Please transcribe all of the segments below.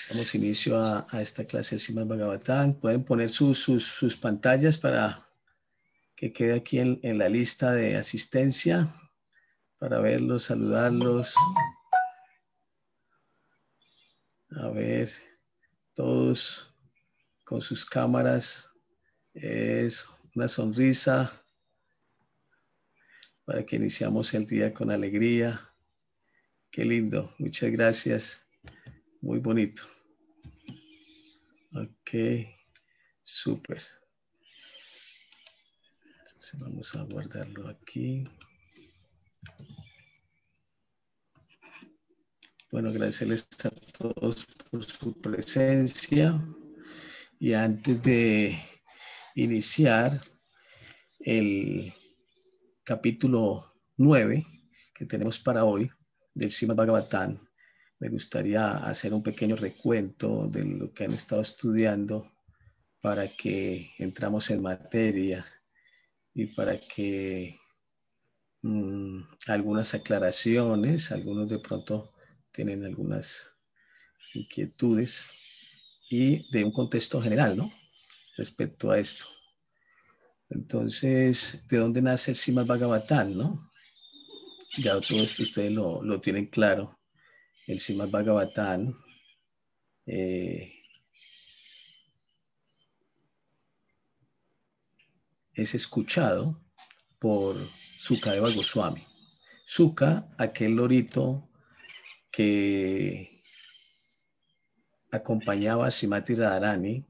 Damos inicio a esta clase del Srimad Bhagavatam. Pueden poner sus pantallas para que quede aquí en la lista de asistencia para verlos, saludarlos. A ver, todos con sus cámaras. Es una sonrisa para que iniciamos el día con alegría. Qué lindo, muchas gracias. Muy bonito. Ok, súper. Entonces vamos a guardarlo aquí. Bueno, agradecerles a todos por su presencia. Y antes de iniciar el capítulo 9 que tenemos para hoy del Srimad Bhagavatam, me gustaría hacer un pequeño recuento de lo que han estado estudiando para que entramos en materia y para que algunas aclaraciones, algunos de pronto tienen algunas inquietudes y de un contexto general, ¿no? Respecto a esto. Entonces, ¿de dónde nace el Srimad Bhagavatam, no? Ya todo esto ustedes lo tienen claro. El Srimad Bhagavatam es escuchado por Sukadeva Goswami. Suka, aquel lorito que acompañaba a Srimati Radharani,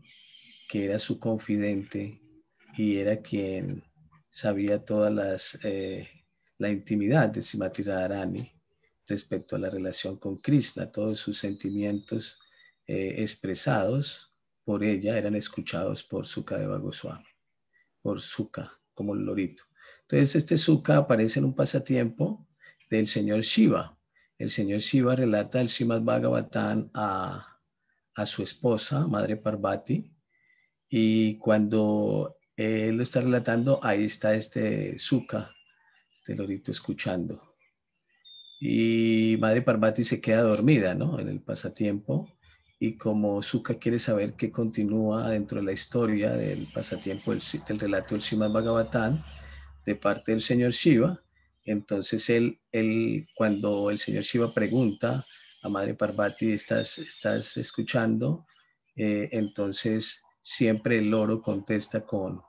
que era su confidente y era quien sabía la intimidad de Srimati Radharani respecto a la relación con Krishna. Todos sus sentimientos expresados por ella eran escuchados por Sukadeva Goswami, por Suka, como el lorito. Entonces este Suka aparece en un pasatiempo del señor Shiva. El señor Shiva relata el Srimad Bhagavatam a su esposa, Madre Parvati, y cuando él lo está relatando, ahí está este Suka, este lorito escuchando. Y Madre Parvati se queda dormida, ¿no? En el pasatiempo. Y como Suka quiere saber qué continúa dentro de la historia del pasatiempo del relato del Srimad Bhagavatam de parte del señor Shiva, entonces cuando el señor Shiva pregunta a Madre Parvati, ¿estás escuchando? Entonces siempre el loro contesta con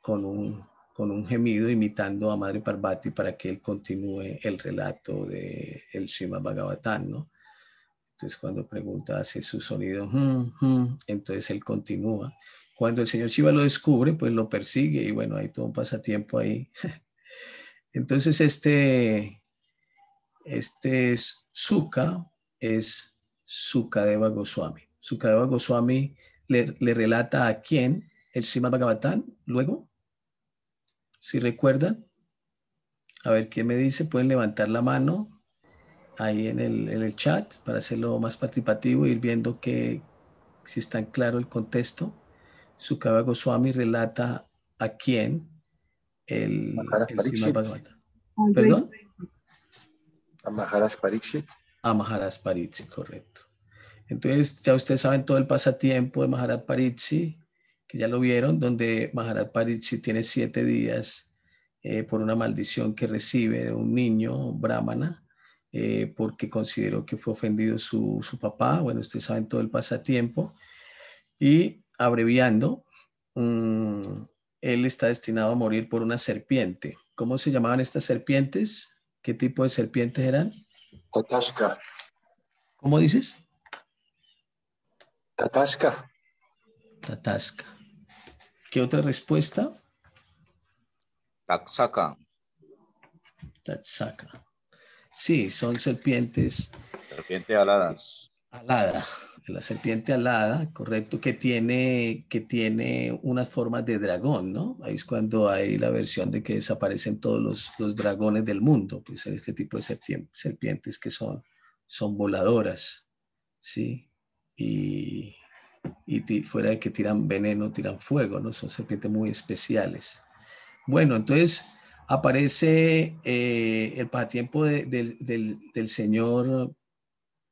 un gemido imitando a Madre Parvati para que él continúe el relato del Srimad Bhagavatam, ¿no? Entonces cuando pregunta hace su sonido, entonces él continúa. Cuando el señor Shiva lo descubre, pues lo persigue y bueno, hay todo un pasatiempo ahí. Entonces este Suka es Sukadeva Goswami. Sukadeva Goswami le relata a quién el Srimad Bhagavatam luego. Si recuerdan, a ver quién me dice, pueden levantar la mano ahí en el chat para hacerlo más participativo, ir viendo si está en claro el contexto. Sukadeva Goswami relata a quién el Srimad Bhagavatam. ¿Perdón? A Maharaj Pariksit. A Maharaj Pariksit, correcto. Entonces, ya ustedes saben todo el pasatiempo de Maharaj Pariksit, que ya lo vieron, donde Maharaj Pariksit tiene 7 días por una maldición que recibe de un niño brahmana, porque consideró que fue ofendido su papá. Bueno, ustedes saben todo el pasatiempo. Y abreviando, él está destinado a morir por una serpiente. ¿Cómo se llamaban estas serpientes? ¿Qué tipo de serpientes eran? Tatashka. ¿Cómo dices? Tatashka. Tatasca. ¿Qué otra respuesta? Taksaka. Tatsaka. Sí, son serpientes. Serpiente aladas. Alada. La serpiente alada, correcto, que tiene unas formas de dragón, ¿no? Ahí es cuando hay la versión de que desaparecen todos los dragones del mundo, pues en este tipo de serpientes que son voladoras, ¿sí? Y fuera de que tiran veneno, tiran fuego, ¿no? Son serpientes muy especiales. Bueno, entonces aparece el pasatiempo del señor,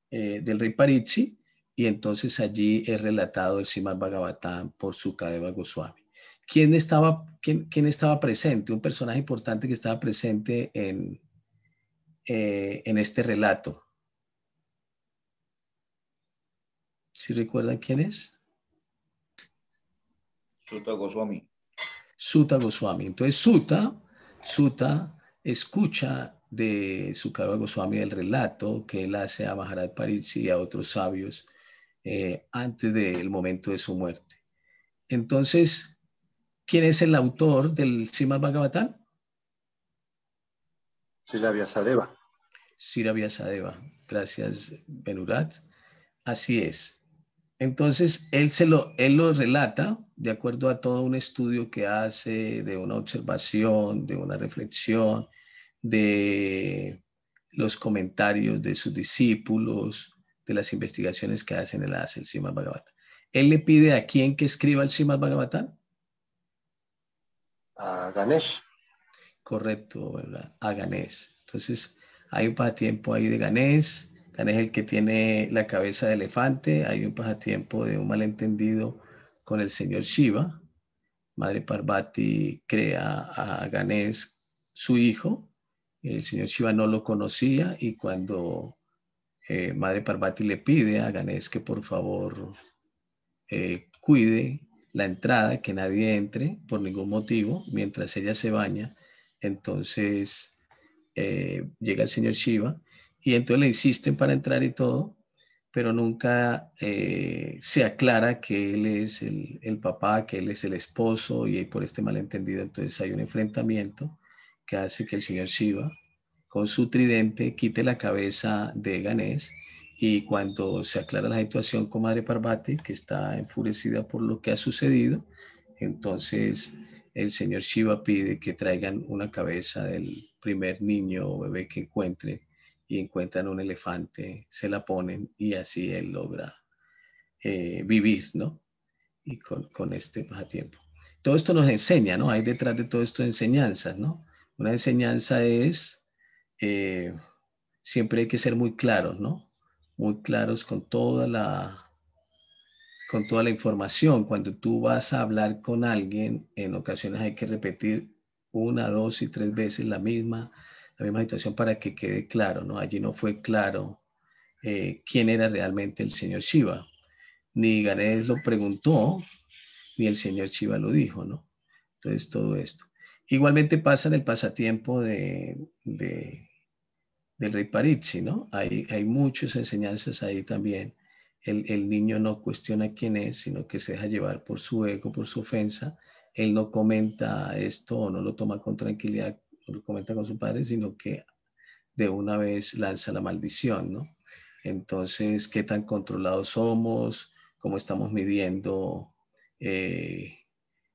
del rey Pariksit, y entonces allí es relatado el Srimad Bhagavatam por Sukadeva Goswami. ¿Quién estaba presente? Un personaje importante que estaba presente en este relato. ¿Sí recuerdan quién es? Suta Goswami. Suta Goswami. Entonces Suta escucha de Sukadeva Goswami el relato que él hace a Maharaj Pariksit y a otros sabios antes del momento de su muerte. Entonces, ¿quién es el autor del Srimad Bhagavatam? Srila Vyasadeva. Sira Vyasadeva. Gracias, Benurat. Así es. Entonces, él lo relata de acuerdo a todo un estudio que hace, de una observación, de una reflexión, de los comentarios de sus discípulos, de las investigaciones que hacen, él hace el Srimad Bhagavatam. Él le pide a quién que escriba el Srimad Bhagavatam. A Ganesh. Correcto, ¿verdad? A Ganesh. Entonces, hay un pasatiempo ahí de Ganesh. Ganesh es el que tiene la cabeza de elefante. Hay un pasatiempo de un malentendido con el señor Shiva. Madre Parvati crea a Ganesh su hijo. El señor Shiva no lo conocía y cuando Madre Parvati le pide a Ganesh que por favor cuide la entrada, que nadie entre por ningún motivo mientras ella se baña, entonces llega el señor Shiva y entonces le insisten para entrar y todo, pero nunca se aclara que él es el papá, que él es el esposo y por este malentendido entonces hay un enfrentamiento que hace que el señor Shiva con su tridente quite la cabeza de Ganesh y cuando se aclara la situación con Madre Parvati, que está enfurecida por lo que ha sucedido, entonces el señor Shiva pide que traigan una cabeza del primer niño o bebé que encuentren y encuentran un elefante, se la ponen y así él logra vivir, ¿no? Y con este pasatiempo. Todo esto nos enseña, ¿no? Hay detrás de todo esto enseñanzas, ¿no? Una enseñanza es, siempre hay que ser muy claros, ¿no? Muy claros con toda la información. Cuando tú vas a hablar con alguien, en ocasiones hay que repetir una, dos y tres veces la misma situación para que quede claro, ¿no? Allí no fue claro quién era realmente el señor Shiva. Ni Ganesh lo preguntó, ni el señor Shiva lo dijo, ¿no? Entonces, todo esto. Igualmente pasa en el pasatiempo del rey Pariksit, ¿no? Hay muchas enseñanzas ahí también. El niño no cuestiona quién es, sino que se deja llevar por su ego, por su ofensa. Él no comenta esto o no lo toma con tranquilidad, no lo comenta con su padre, sino que de una vez lanza la maldición, ¿no? Entonces, ¿qué tan controlados somos? ¿Cómo estamos midiendo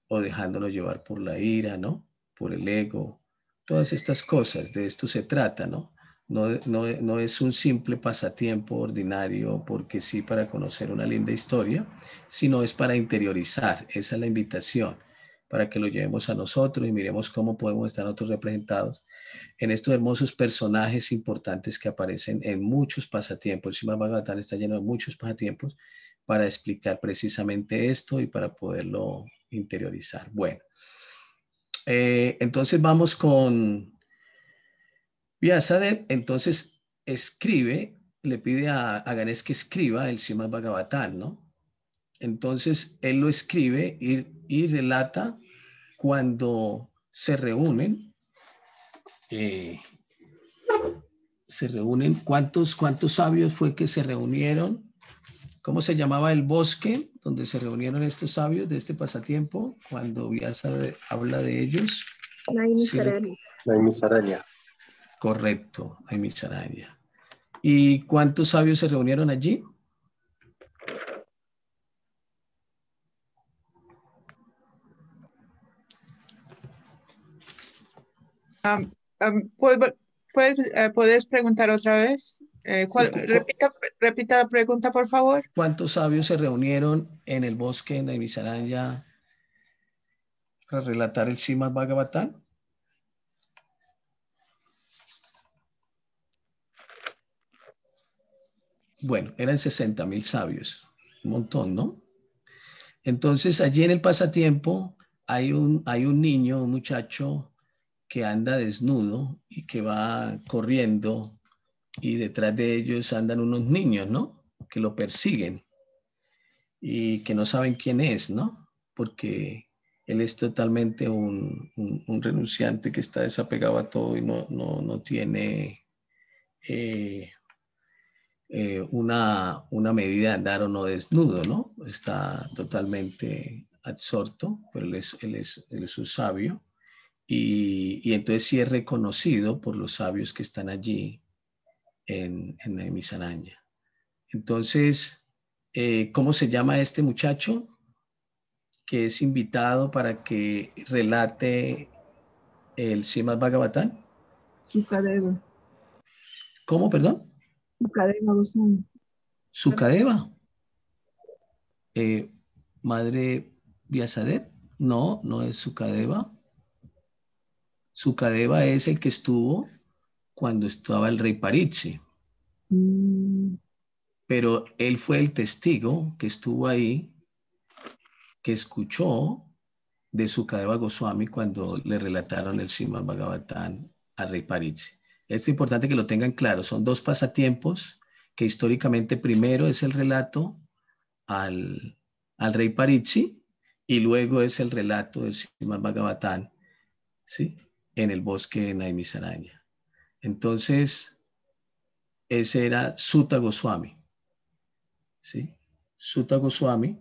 o dejándonos llevar por la ira, ¿no? Por el ego. Todas estas cosas, de esto se trata, ¿no? No es un simple pasatiempo ordinario porque sí para conocer una linda historia, sino es para interiorizar. Esa es la invitación, para que lo llevemos a nosotros y miremos cómo podemos estar nosotros representados en estos hermosos personajes importantes que aparecen en muchos pasatiempos. El Srimad Bhagavatam está lleno de muchos pasatiempos para explicar precisamente esto y para poderlo interiorizar. Bueno, entonces vamos con Vyasadeva. Entonces escribe, le pide a Ganesh que escriba el Srimad Bhagavatam, ¿no? Entonces él lo escribe y relata cuando se reúnen. ¿Cuántos sabios fue que se reunieron? ¿Cómo se llamaba el bosque donde se reunieron estos sabios de este pasatiempo? Cuando Vyasa habla de ellos. Sí, Naimisaranya. correcto, Naimisaranya. ¿Y cuántos sabios se reunieron allí? ¿Puedes preguntar otra vez? Repita la pregunta, por favor. ¿Cuántos sabios se reunieron en el bosque de Naimisaranya para relatar el Srimad Bhagavatam? Bueno, eran 60.000 sabios, un montón, ¿no? Entonces, allí en el pasatiempo hay un niño, un muchacho que anda desnudo y que va corriendo y detrás de ellos andan unos niños, ¿no? Que lo persiguen y que no saben quién es, ¿no? Porque él es totalmente un renunciante que está desapegado a todo y no tiene una medida de andar o no desnudo, ¿no? Está totalmente absorto, pero él es un sabio y entonces sí es reconocido por los sabios que están allí en Misaraña. Entonces, ¿cómo se llama este muchacho que es invitado para que relate el Srimad Bhagavatam? Sukadeva. ¿Cómo, perdón? Sukadeva Goswami. Sukadeva. Madre Vyasadeva. No, no es Sukadeva. Sukadeva es el que estuvo cuando estaba el rey Paritsi. Pero él fue el testigo que estuvo ahí, que escuchó de Sukadeva Goswami cuando le relataron el Srimad Bhagavatam al rey Paritsi. Es importante que lo tengan claro. Son dos pasatiempos que históricamente primero es el relato al rey Paritsi y luego es el relato del Srimad Bhagavatam, ¿sí? En el bosque de Naimisaranya. Entonces, ese era Sutta Goswami, ¿sí? Sutta Goswami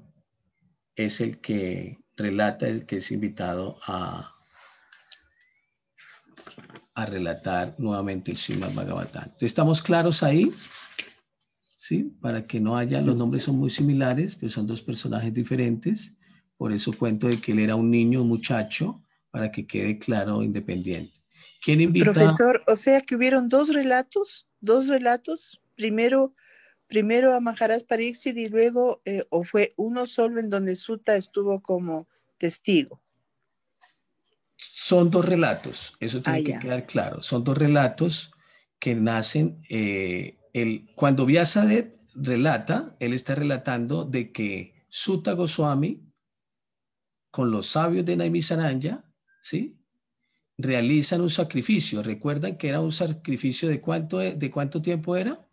es el que relata, el que es invitado a relatar nuevamente el Srimad Bhagavatam. ¿Estamos claros ahí? ¿Sí? Para que no haya, los nombres son muy similares, pero son dos personajes diferentes. Por eso cuento de que él era un niño, un muchacho, para que quede claro, independiente. ¿Quién invita? Profesor, o sea que hubieron dos relatos, primero a Maharaj Pariksit y luego, o fue uno solo en donde Sutta estuvo como testigo. Son dos relatos, eso tiene que quedar claro. Son dos relatos que nacen, cuando Vyasadeva relata, él está relatando de que Sutta Goswami, con los sabios de Naimisaranya, ¿sí? Realizan un sacrificio. ¿Recuerdan que era un sacrificio de cuánto tiempo era?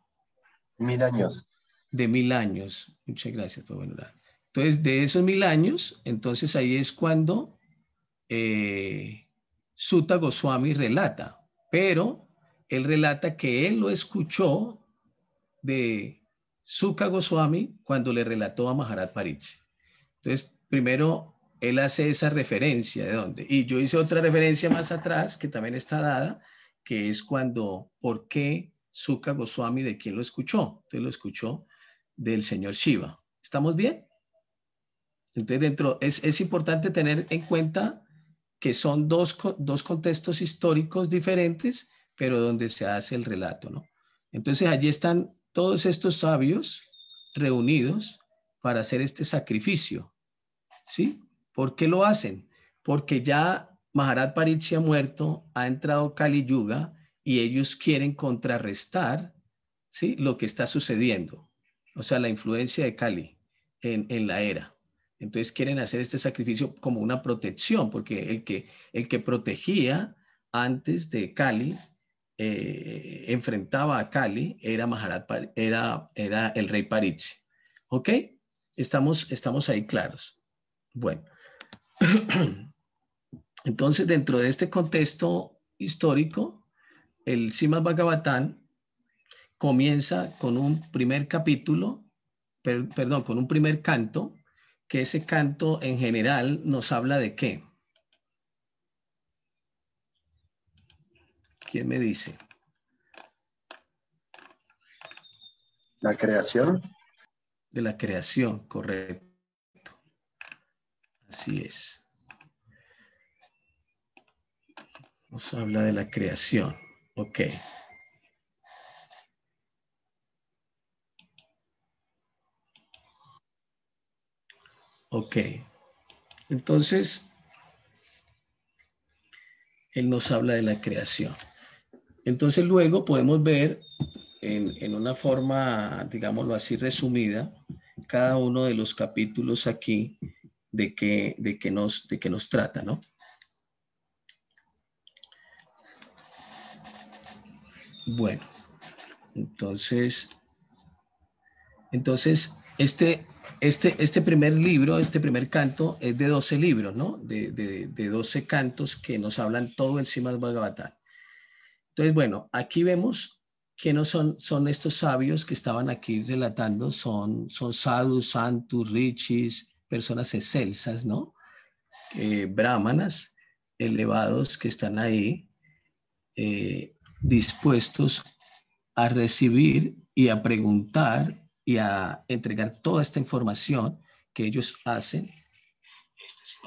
1000 años. De 1000 años. Muchas gracias por valorar. Entonces, de esos 1000 años, entonces ahí es cuando Sutta Goswami relata, pero él relata que él lo escuchó de Sukha Goswami cuando le relató a Maharaj Pariksit. Entonces, primero él hace esa referencia de dónde. Y yo hice otra referencia más atrás, que también está dada, que es cuando, ¿por qué Sukha Goswami de quién lo escuchó? Entonces lo escuchó del señor Shiva. ¿Estamos bien? Entonces, es importante tener en cuenta que son dos contextos históricos diferentes, pero donde se hace el relato, ¿no? Entonces, allí están todos estos sabios reunidos para hacer este sacrificio, ¿sí? ¿Por qué lo hacen? Porque ya Maharaj Pariksit ha muerto, ha entrado Kali Yuga y ellos quieren contrarrestar, ¿sí? Lo que está sucediendo, o sea, la influencia de Kali en la era. Entonces quieren hacer este sacrificio como una protección, porque el que protegía antes de Kali, enfrentaba a Kali, era era el rey Pariksit. ¿Ok? Estamos ahí claros. Bueno, entonces dentro de este contexto histórico, el Srimad Bhagavatam comienza con un primer capítulo, perdón, con un primer canto, que ese canto en general nos habla de qué. ¿Quién me dice? La creación. De la creación, correcto. Así es. Nos habla de la creación. Ok. Ok. Entonces, él nos habla de la creación. Entonces luego podemos ver en una forma, digámoslo así, resumida, cada uno de los capítulos aquí de qué nos trata, ¿no? Bueno, entonces este primer libro, este primer canto es de 12 libros, ¿no? De 12 cantos que nos hablan todo el Srimad Bhagavatam. Entonces, bueno, aquí vemos que no son estos sabios que estaban aquí relatando, son sadhus, santus, rishis, personas excelsas, ¿no? Brahmanas elevados que están ahí dispuestos a recibir y a preguntar y a entregar toda esta información que ellos hacen,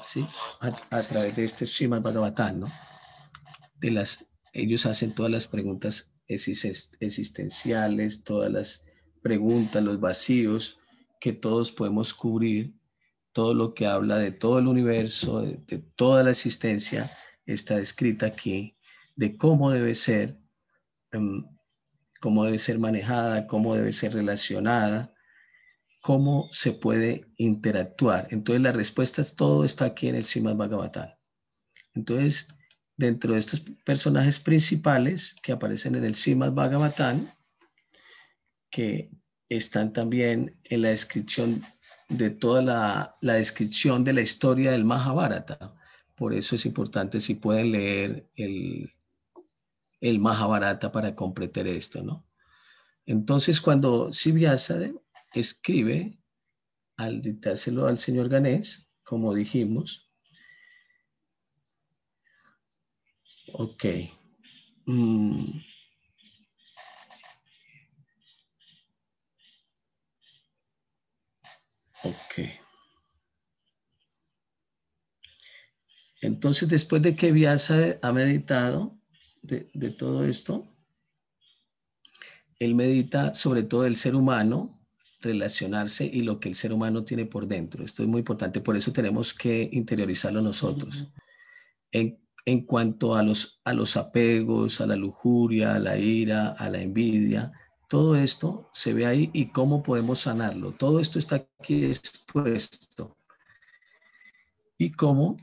¿sí? a través de este Srimad Bhagavatam, ¿no? Ellos hacen todas las preguntas existenciales, todas las preguntas, los vacíos que todos podemos cubrir, todo lo que habla de todo el universo, de toda la existencia, está escrita aquí, de cómo debe ser manejada, cómo debe ser relacionada, cómo se puede interactuar. Entonces las respuestas, todo está aquí en el Srimad Bhagavatam. Entonces, dentro de estos personajes principales que aparecen en el Srimad Bhagavatam, que están también en la descripción de toda la descripción de la historia del Mahabharata. Por eso es importante si pueden leer el Mahabharata para comprender esto, ¿no? Entonces, cuando Sivyasa escribe, al dictárselo al señor Ganesh, como dijimos, ok, ok. Entonces, después de que Vyasa ha meditado de todo esto, él medita sobre todo el ser humano, relacionarse y lo que el ser humano tiene por dentro. Esto es muy importante, por eso tenemos que interiorizarlo nosotros. En cuanto a los apegos, a la lujuria, a la ira, a la envidia, todo esto se ve ahí y cómo podemos sanarlo. Todo esto está aquí expuesto. Y cómo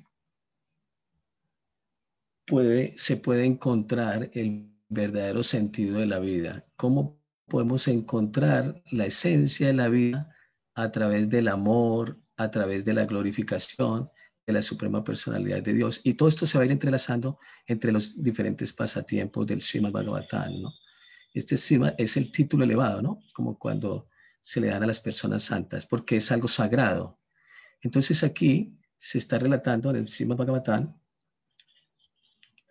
se puede encontrar el verdadero sentido de la vida. Cómo podemos encontrar la esencia de la vida a través del amor, a través de la glorificación de la suprema personalidad de Dios. Y todo esto se va a ir entrelazando entre los diferentes pasatiempos del Srimad Bhagavatam, ¿no? Este Srimad es el título elevado, ¿no? Como cuando se le dan a las personas santas, porque es algo sagrado. Entonces aquí se está relatando en el Srimad Bhagavatam.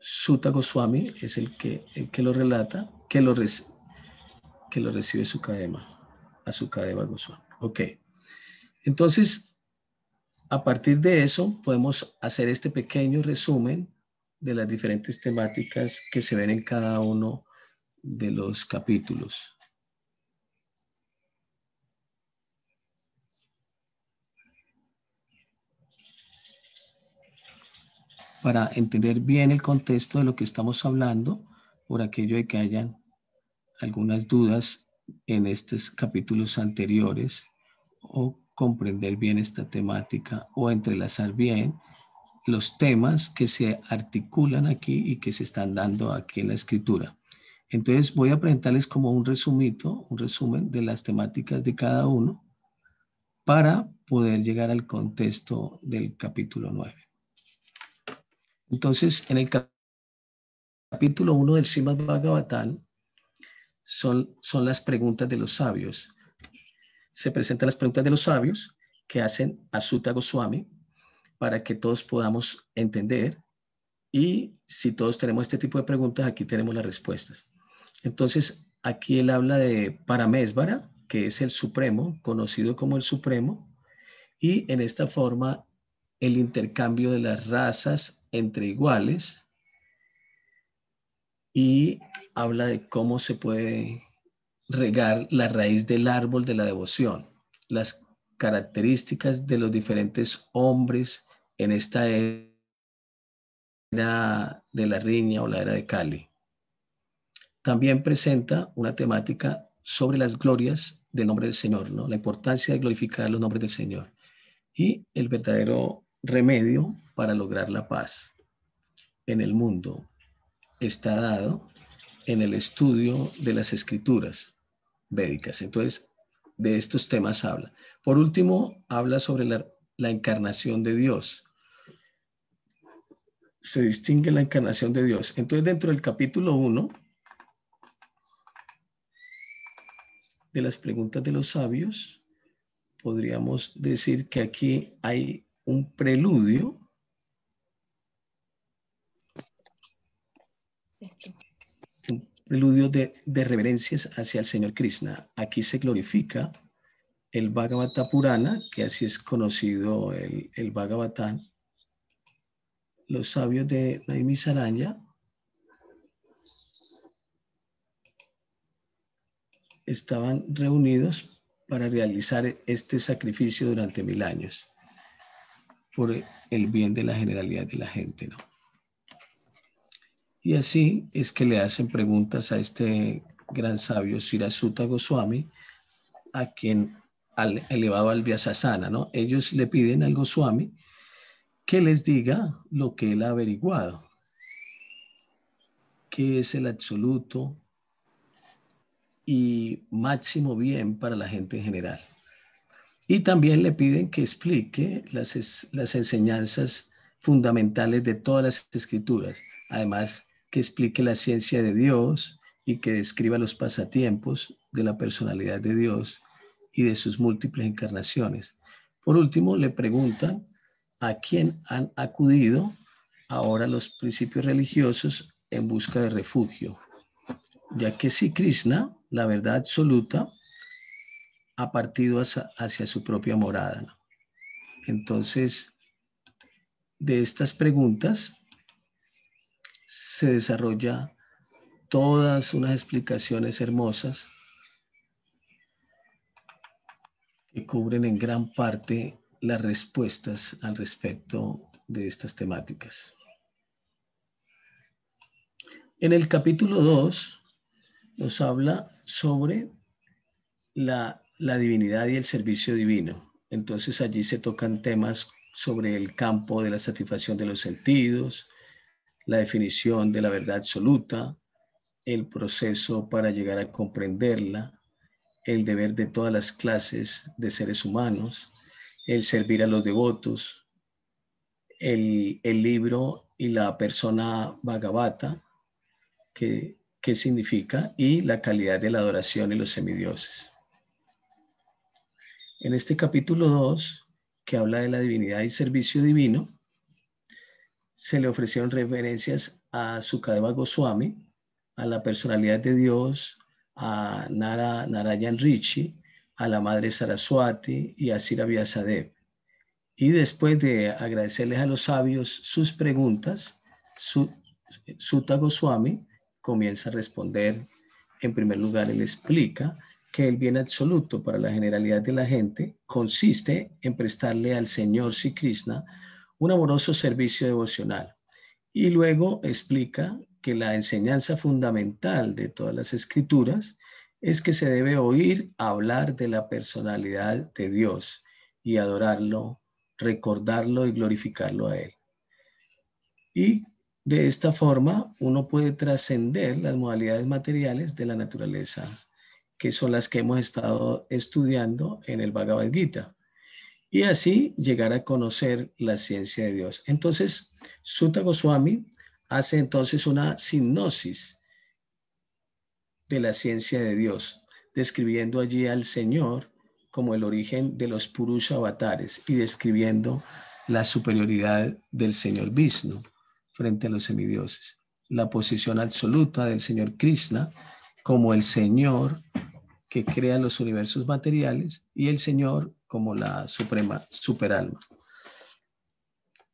Sutta Goswami es el que lo relata, que lo recibe a Sukadeva Goswami. Ok. Entonces, a partir de eso, podemos hacer este pequeño resumen de las diferentes temáticas que se ven en cada uno de los capítulos. Para entender bien el contexto de lo que estamos hablando, por aquello de que hayan algunas dudas en estos capítulos anteriores, o comprender bien esta temática, o entrelazar bien los temas que se articulan aquí y que se están dando aquí en la escritura. Entonces voy a presentarles como un resumen de las temáticas de cada uno para poder llegar al contexto del capítulo 9. Entonces, en el capítulo 1 del Srimad Bhagavatam son las preguntas de los sabios. Se presentan las preguntas de los sabios que hacen a Sutta Goswami para que todos podamos entender, y si todos tenemos este tipo de preguntas, aquí tenemos las respuestas. Entonces, aquí él habla de Paramesvara, que es el Supremo, conocido como el Supremo, y en esta forma el intercambio de las razas entre iguales, y habla de cómo se puede regar la raíz del árbol de la devoción, las características de los diferentes hombres en esta era de la riña o la era de Kali. también presenta una temática sobre las glorias del nombre del Señor, ¿no? La importancia de glorificar los nombres del Señor y el verdadero remedio para lograr la paz en el mundo está dado en el estudio de las escrituras védicas. Entonces, de estos temas habla. Por último, habla sobre la encarnación de Dios. Se distingue la encarnación de Dios. Entonces, dentro del capítulo 1, de las preguntas de los sabios, podríamos decir que aquí hay un preludio de reverencias hacia el Señor Krishna. Aquí se glorifica el Bhagavata Purana, que así es conocido el Bhagavatam. Los sabios de Naimisaranya estaban reunidos para realizar este sacrificio durante 1000 años por el bien de la generalidad de la gente, ¿no? Y así es que le hacen preguntas a este gran sabio Sirasuta Goswami, a quien elevado al Vyasasana, ¿no? Ellos le piden al Goswami que les diga lo que él ha averiguado, qué es el absoluto y máximo bien para la gente en general. Y también le piden que explique las enseñanzas fundamentales de todas las escrituras, además que explique la ciencia de Dios y que describa los pasatiempos de la personalidad de Dios y de sus múltiples encarnaciones. Por último, le preguntan a quién han acudido ahora los principios religiosos en busca de refugio, ya que si Krishna, la verdad absoluta, ha partido hacia su propia morada, ¿no? Entonces, de estas preguntas se desarrolla todas unas explicaciones hermosas que cubren en gran parte las respuestas al respecto de estas temáticas. En el capítulo 2 nos habla sobre la divinidad y el servicio divino. Entonces allí se tocan temas sobre el campo de la satisfacción de los sentidos, la definición de la verdad absoluta, el proceso para llegar a comprenderla, el deber de todas las clases de seres humanos, el servir a los devotos, el libro y la persona Bhagavata, qué significa, y la calidad de la adoración y los semidioses. En este capítulo 2, que habla de la divinidad y servicio divino, se le ofrecieron referencias a Sukadeva Goswami, a la personalidad de Dios, a Narayan Rishi, a la Madre Saraswati y a Sira Vyasadeva. Y después de agradecerles a los sabios sus preguntas, Suta Goswami comienza a responder. En primer lugar, él explica que el bien absoluto para la generalidad de la gente consiste en prestarle al Señor Sri Krishna un amoroso servicio devocional. Y luego explica que la enseñanza fundamental de todas las escrituras es que se debe oír hablar de la personalidad de Dios y adorarlo, recordarlo y glorificarlo a Él. Y de esta forma uno puede trascender las modalidades materiales de la naturaleza, que son las que hemos estado estudiando en el Bhagavad Gita, y así llegar a conocer la ciencia de Dios. Entonces, Suta Goswami hace entonces una sinopsis de la ciencia de Dios, describiendo allí al Señor como el origen de los Purusha avatares y describiendo la superioridad del Señor Vishnu frente a los semidioses, la posición absoluta del Señor Krishna como el Señor que crea los universos materiales y el Señor como la suprema superalma.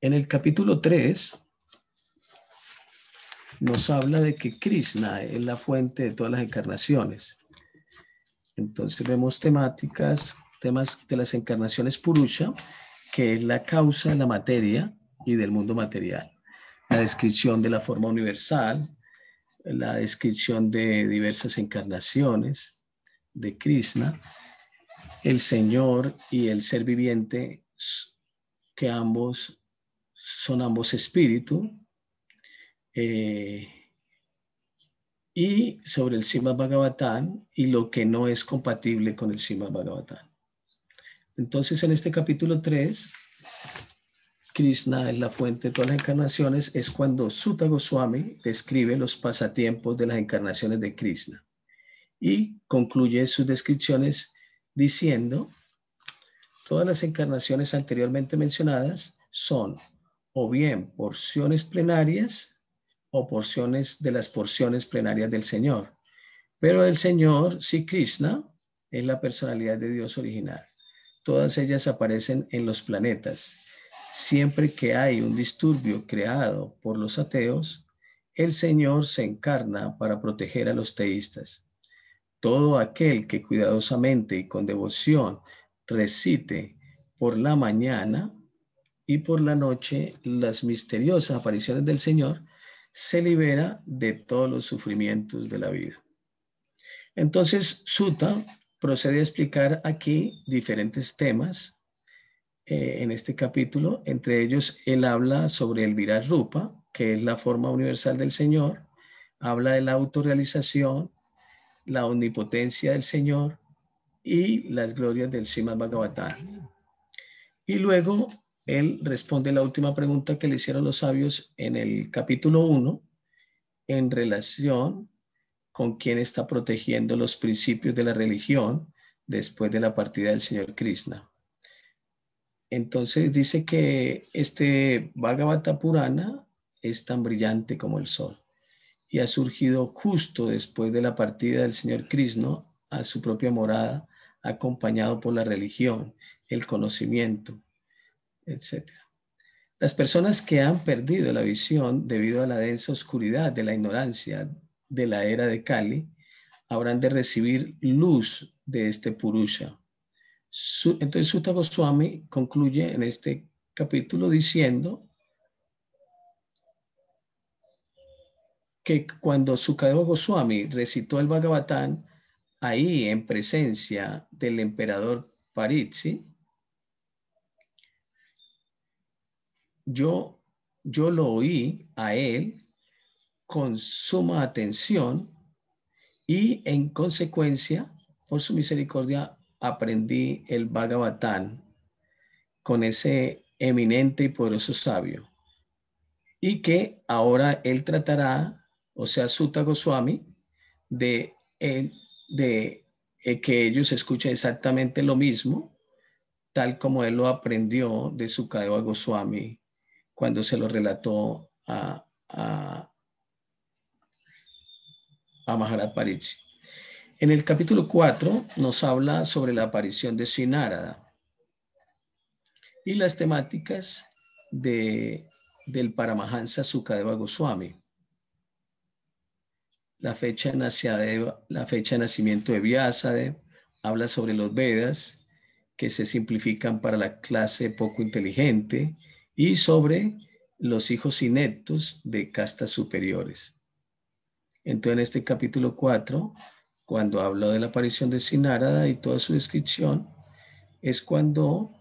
En el capítulo 3 nos habla de que Krishna es la fuente de todas las encarnaciones. Entonces vemos temas de las encarnaciones Purusha, que es la causa de la materia y del mundo material. La descripción de la forma universal, la descripción de diversas encarnaciones de Krishna, el Señor y el ser viviente, que ambos son ambos espíritu, y sobre el Srimad Bhagavatam y lo que no es compatible con el Srimad Bhagavatam. Entonces, en este capítulo 3, Krishna es la fuente de todas las encarnaciones, es cuando Sutta Goswami describe los pasatiempos de las encarnaciones de Krishna y concluye sus descripciones diciendo: todas las encarnaciones anteriormente mencionadas son o bien porciones plenarias o porciones de las porciones plenarias del Señor. Pero el Señor, Sri Krishna, es la personalidad de Dios original. Todas ellas aparecen en los planetas. Siempre que hay un disturbio creado por los ateos, el Señor se encarna para proteger a los teístas. Todo aquel que cuidadosamente y con devoción recite por la mañana y por la noche las misteriosas apariciones del Señor, se libera de todos los sufrimientos de la vida. Entonces, Sutta procede a explicar aquí diferentes temas en este capítulo. Entre ellos, él habla sobre el Virat Rupa, que es la forma universal del Señor. Habla de la autorrealización, la omnipotencia del Señor y las glorias del Srimad Bhagavatam. Y luego él responde la última pregunta que le hicieron los sabios en el capítulo 1 en relación con quién está protegiendo los principios de la religión después de la partida del Señor Krishna. Entonces dice que este Bhagavata Purana es tan brillante como el sol y ha surgido justo después de la partida del Señor Krishna a su propia morada, acompañado por la religión, el conocimiento, etc. Las personas que han perdido la visión debido a la densa oscuridad de la ignorancia de la era de Kali habrán de recibir luz de este Purusha. Entonces Sutta Goswami concluye en este capítulo diciendo que cuando Sukadeva Goswami recitó el Bhagavatam ahí en presencia del emperador Pariksit, yo lo oí a él con suma atención y en consecuencia, por su misericordia, aprendí el Bhagavatam con ese eminente y poderoso sabio. Y que ahora él tratará, o sea, Sutta Goswami, de que ellos escuchen exactamente lo mismo, tal como él lo aprendió de Sukadeva Goswami cuando se lo relató a Maharaj Pariksit. En el capítulo 4 nos habla sobre la aparición de Sri Narada y las temáticas del Paramahansa Sukadeva Goswami. La fecha de nacimiento de Vyasadeva, habla sobre los Vedas, que se simplifican para la clase poco inteligente, y sobre los hijos ineptos de castas superiores. Entonces, en este capítulo 4, cuando habla de la aparición de Sri Narada y toda su descripción, es cuando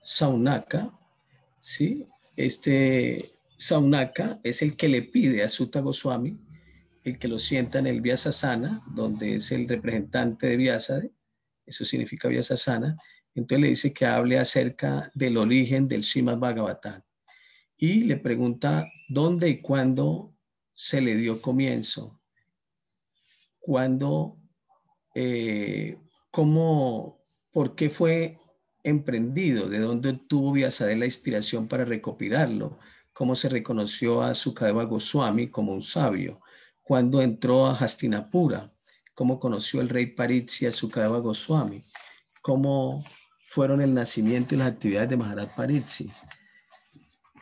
Saunaka, ¿sí? Saunaka es el que le pide a Sutta Goswami, el que lo sienta en el Vyasasana, donde es el representante de Vyasadeva, eso significa Vyasasana. Entonces le dice que hable acerca del origen del Srimad Bhagavatam y le pregunta dónde y cuándo se le dio comienzo, cuándo, por qué fue emprendido, de dónde obtuvo Vyasadeva la inspiración para recopilarlo, cómo se reconoció a Sukadeva Goswami como un sabio, cuándo entró a Hastinapura, cómo conoció el rey Pariksit a Sukadeva Goswami, cómo fueron el nacimiento y las actividades de Maharaj Pariksit.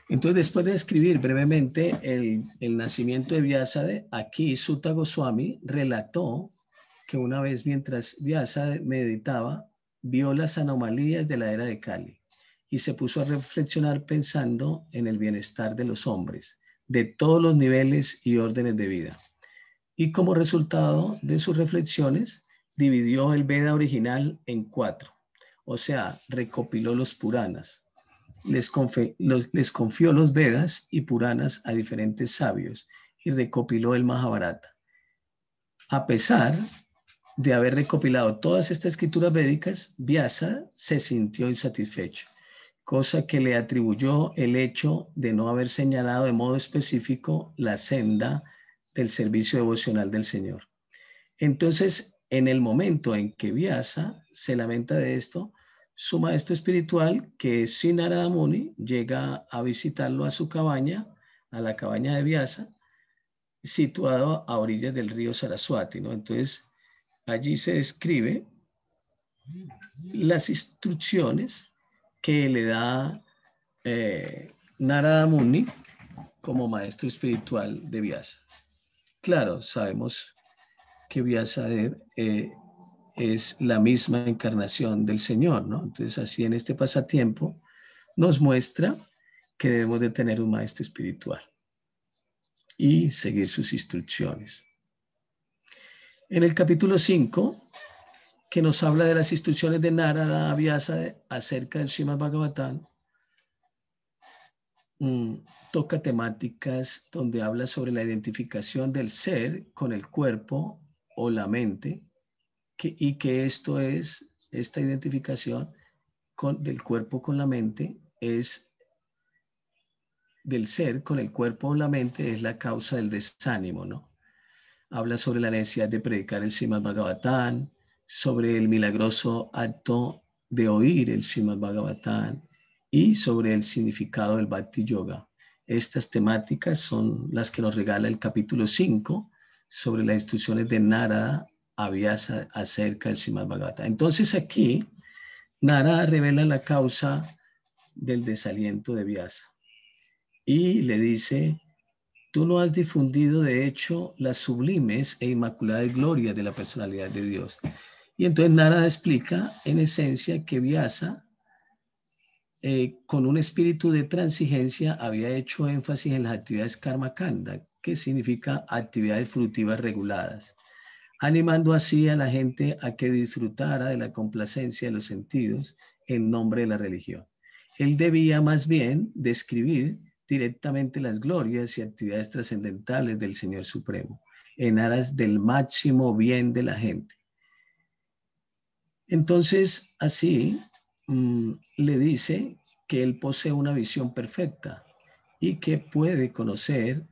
Entonces, después de describir brevemente el nacimiento de Vyasadeva, aquí Sutta Goswami relató que una vez mientras Vyasadeva meditaba, vio las anomalías de la era de Kali y se puso a reflexionar pensando en el bienestar de los hombres, de todos los niveles y órdenes de vida. y como resultado de sus reflexiones dividió el Veda original en 4, o sea, recopiló los Puranas. Les confió los Vedas y Puranas a diferentes sabios y recopiló el Mahabharata. A pesar de haber recopilado todas estas escrituras védicas, Vyasa se sintió insatisfecho, cosa que le atribuyó el hecho de no haber señalado de modo específico la senda del servicio devocional del Señor. Entonces, en el momento en que Vyasa se lamenta de esto, su maestro espiritual, que es Sri Narada Muni, llega a visitarlo a su cabaña, a la cabaña de Vyasa, situado a orillas del río Saraswati, ¿no? Entonces, allí se describe las instrucciones que le da Narada Muni como maestro espiritual de Vyasa. Claro, sabemos que Vyasadeva es la misma encarnación del Señor, ¿no? Entonces, así en este pasatiempo nos muestra que debemos de tener un maestro espiritual y seguir sus instrucciones. En el capítulo 5, que nos habla de las instrucciones de Narada a Vyasa acerca del Srimad Bhagavatam, toca temáticas donde habla sobre la identificación del ser con el cuerpo o la mente, y que esta identificación del cuerpo con la mente del ser con el cuerpo o la mente es la causa del desánimo, ¿no? Habla sobre la necesidad de predicar el Srimad Bhagavatam, sobre el milagroso acto de oír el Srimad Bhagavatam y sobre el significado del Bhakti Yoga. Estas temáticas son las que nos regala el capítulo 5 sobre las instrucciones de Narada a Vyasa acerca del Srimad Bhagavatam. Entonces aquí Narada revela la causa del desaliento de Vyasa y le dice: tú no has difundido de hecho las sublimes e inmaculadas glorias de la personalidad de Dios. Y entonces Narada explica en esencia que Vyasa con un espíritu de transigencia había hecho énfasis en las actividades karma kanda, que significa actividades fructivas reguladas, animando así a la gente a que disfrutara de la complacencia de los sentidos en nombre de la religión. Él debía más bien describir directamente las glorias y actividades trascendentales del Señor Supremo, en aras del máximo bien de la gente. Entonces, así le dice que él posee una visión perfecta y que puede conocer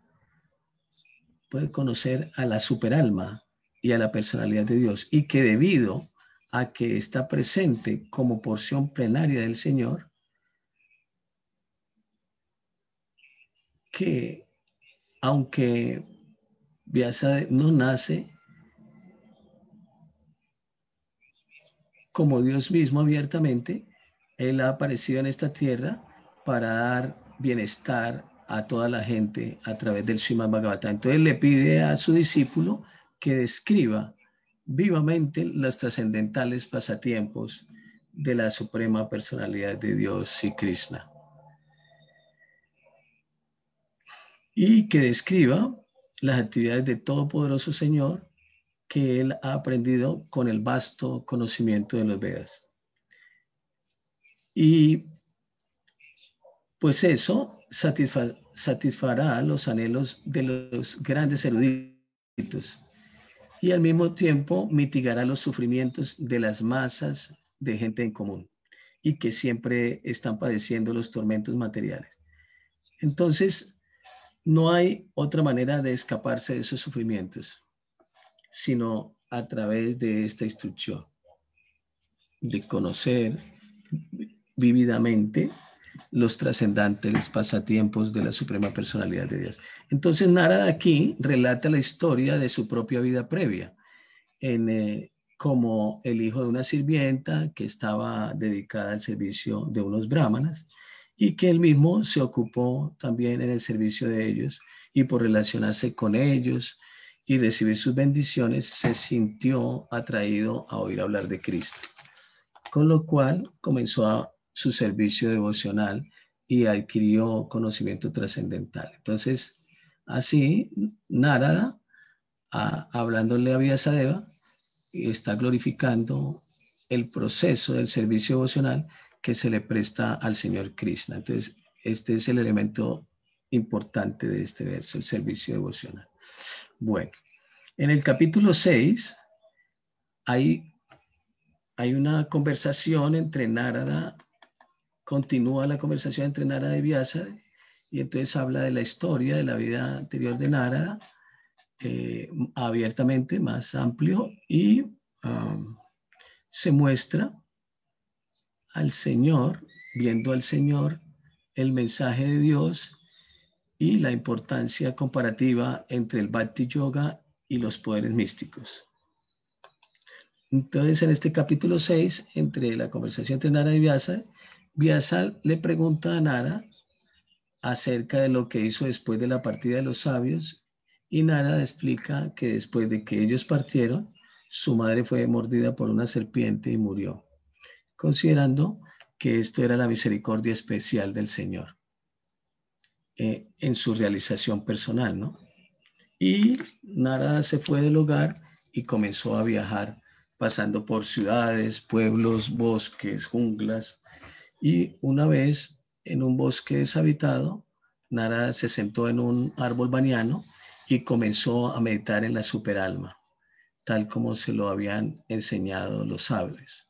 a la superalma y a la personalidad de Dios, y que debido a que está presente como porción plenaria del Señor, que aunque Vyasa no nace como Dios mismo abiertamente, él ha aparecido en esta tierra para dar bienestar a toda la gente a través del Srimad Bhagavatam. Entonces le pide a su discípulo que describa vivamente los trascendentales pasatiempos de la suprema personalidad de Dios, Sri Krishna. Y que describa las actividades de Todopoderoso Señor que él ha aprendido con el vasto conocimiento de los Vedas. Y pues eso satisfará los anhelos de los grandes eruditos y al mismo tiempo mitigará los sufrimientos de las masas de gente en común y que siempre están padeciendo los tormentos materiales. Entonces, no hay otra manera de escaparse de esos sufrimientos, sino a través de esta instrucción, de conocer vívidamente los trascendentes pasatiempos de la suprema personalidad de Dios. Entonces Narada aquí relata la historia de su propia vida previa, como el hijo de una sirvienta que estaba dedicada al servicio de unos brahmanas y que él mismo se ocupó también en el servicio de ellos, y por relacionarse con ellos y recibir sus bendiciones se sintió atraído a oír hablar de Cristo, con lo cual comenzó su servicio devocional y adquirió conocimiento trascendental. Entonces, así Narada hablándole a Vyasadeva, y está glorificando el proceso del servicio devocional que se le presta al Señor Krishna. Entonces, este es el elemento importante de este verso, el servicio devocional. Bueno, en el capítulo 6 hay una conversación entre Narada, continúa la conversación entre Narada y Vyasadeva, y entonces habla de la historia de la vida anterior de Narada, abiertamente, más amplio, y se muestra al Señor, viendo al Señor, el mensaje de Dios y la importancia comparativa entre el Bhakti Yoga y los poderes místicos. Entonces, en este capítulo 6, entre la conversación entre Narada y Vyasa, Vyasa le pregunta a Narada acerca de lo que hizo después de la partida de los sabios, y Narada explica que después de que ellos partieron, su madre fue mordida por una serpiente y murió, considerando que esto era la misericordia especial del Señor en su realización personal, ¿no? Y Narada se fue del hogar y comenzó a viajar, pasando por ciudades, pueblos, bosques, junglas, y una vez en un bosque deshabitado, Narada se sentó en un árbol baniano y comenzó a meditar en la superalma, tal como se lo habían enseñado los sabios.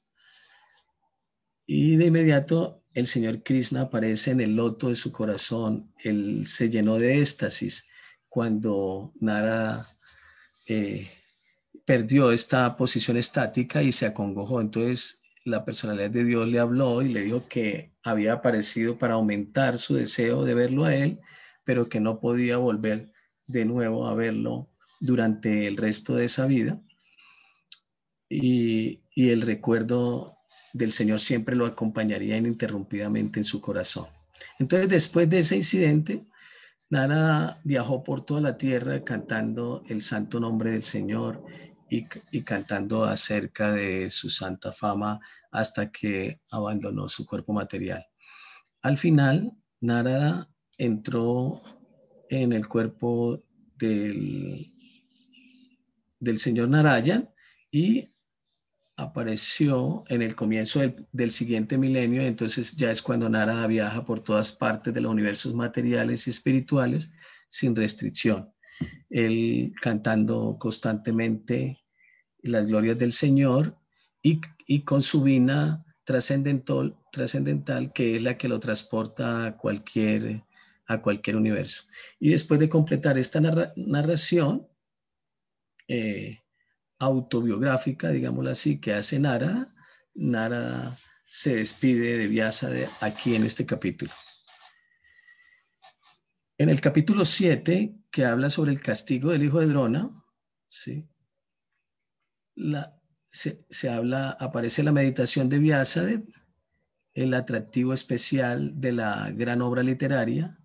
Y de inmediato el Señor Krishna aparece en el loto de su corazón. Él se llenó de éxtasis cuando Narada perdió esta posición estática y se acongojó. Entonces la personalidad de Dios le habló y le dijo que había aparecido para aumentar su deseo de verlo a él, pero que no podía volver de nuevo a verlo durante el resto de esa vida. Y el recuerdo del Señor siempre lo acompañaría ininterrumpidamente en su corazón. Entonces, después de ese incidente, Narada viajó por toda la tierra cantando el santo nombre del Señor y cantando acerca de su santa fama hasta que abandonó su cuerpo material. Al final, Narada entró en el cuerpo del señor Narayan y apareció en el comienzo del siguiente milenio. Entonces ya es cuando Narada viaja por todas partes de los universos materiales y espirituales sin restricción. Él cantando constantemente las glorias del Señor y con su vina trascendental, que es la que lo transporta a cualquier universo. Y después de completar esta narración autobiográfica, digámoslo así, que hace Narada se despide de Vyasa aquí en este capítulo. En el capítulo 7, que habla sobre el castigo del hijo de Drona, ¿sí? Aparece la meditación de Vyasa, el atractivo especial de la gran obra literaria.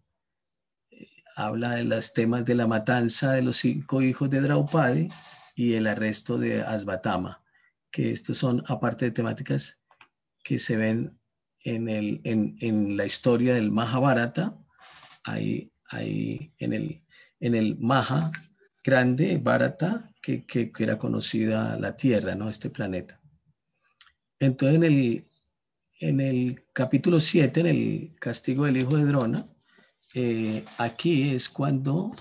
Habla de los temas de la matanza de los 5 hijos de Draupadi y el arresto de Asvatama, que estos son, aparte de temáticas que se ven en la historia del Mahabharata, hay en el Maha grande, Bharata, que era conocida la Tierra, ¿no? Este planeta. Entonces, en el capítulo 7, en el castigo del hijo de Drona, aquí es cuando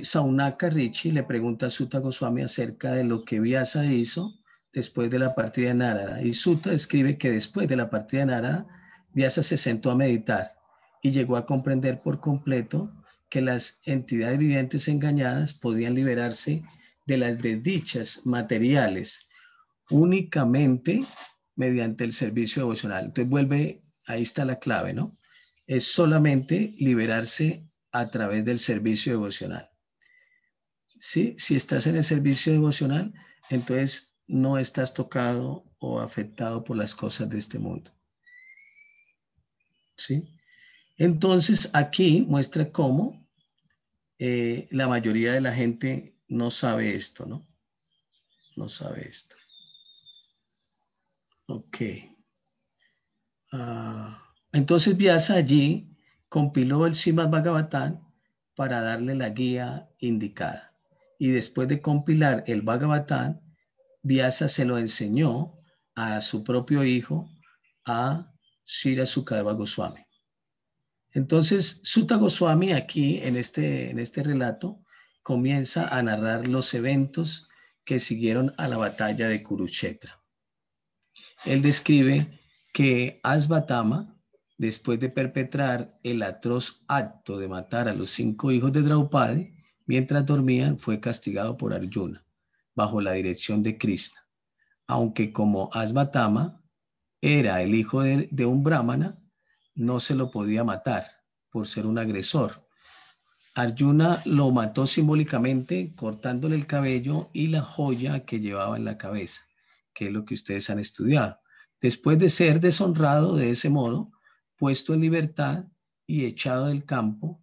Saunaka Rishi le pregunta a Sutta Goswami acerca de lo que Vyasa hizo después de la partida de Narada. Y Sutta escribe que después de la partida de Narada, Vyasa se sentó a meditar y llegó a comprender por completo que las entidades vivientes engañadas podían liberarse de las desdichas materiales únicamente mediante el servicio devocional. Entonces ahí está la clave, ¿no? Es solamente liberarse a través del servicio devocional. ¿Sí? Si estás en el servicio devocional, entonces no estás tocado o afectado por las cosas de este mundo. ¿Sí? Entonces aquí muestra cómo la mayoría de la gente no sabe esto, ¿no? No sabe esto. Ok. Entonces Vyasa allí compiló el Srimad Bhagavatam para darle la guía indicada. y después de compilar el Bhagavatam, Vyasa se lo enseñó a su propio hijo, a Srila Sukadeva Goswami. Entonces, Sutta Goswami aquí, en este relato, comienza a narrar los eventos que siguieron a la batalla de Kurukshetra. Él describe que Asvatama, después de perpetrar el atroz acto de matar a los 5 hijos de Draupadi, mientras dormían, fue castigado por Arjuna, bajo la dirección de Krishna. Aunque como Asvatama era el hijo de un brahmana, no se lo podía matar por ser un agresor. Arjuna lo mató simbólicamente cortándole el cabello y la joya que llevaba en la cabeza, que es lo que ustedes han estudiado. Después de ser deshonrado de ese modo, puesto en libertad y echado del campo,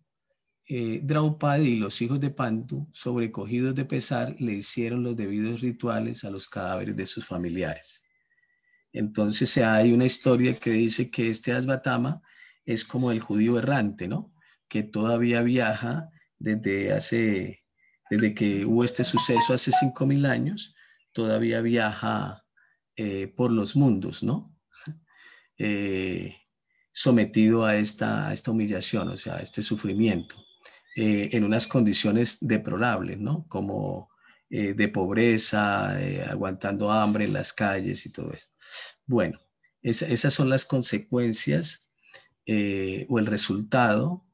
Draupadi y los hijos de Pandu, sobrecogidos de pesar, le hicieron los debidos rituales a los cadáveres de sus familiares. Entonces hay una historia que dice que este Asvatama es como el judío errante, ¿no? Que todavía viaja desde que hubo este suceso hace 5.000 años, todavía viaja por los mundos, ¿no? Sometido a esta humillación, o sea, a este sufrimiento, en unas condiciones deplorables, ¿no? Como de pobreza, aguantando hambre en las calles y todo esto. Bueno, esas son las consecuencias o el resultado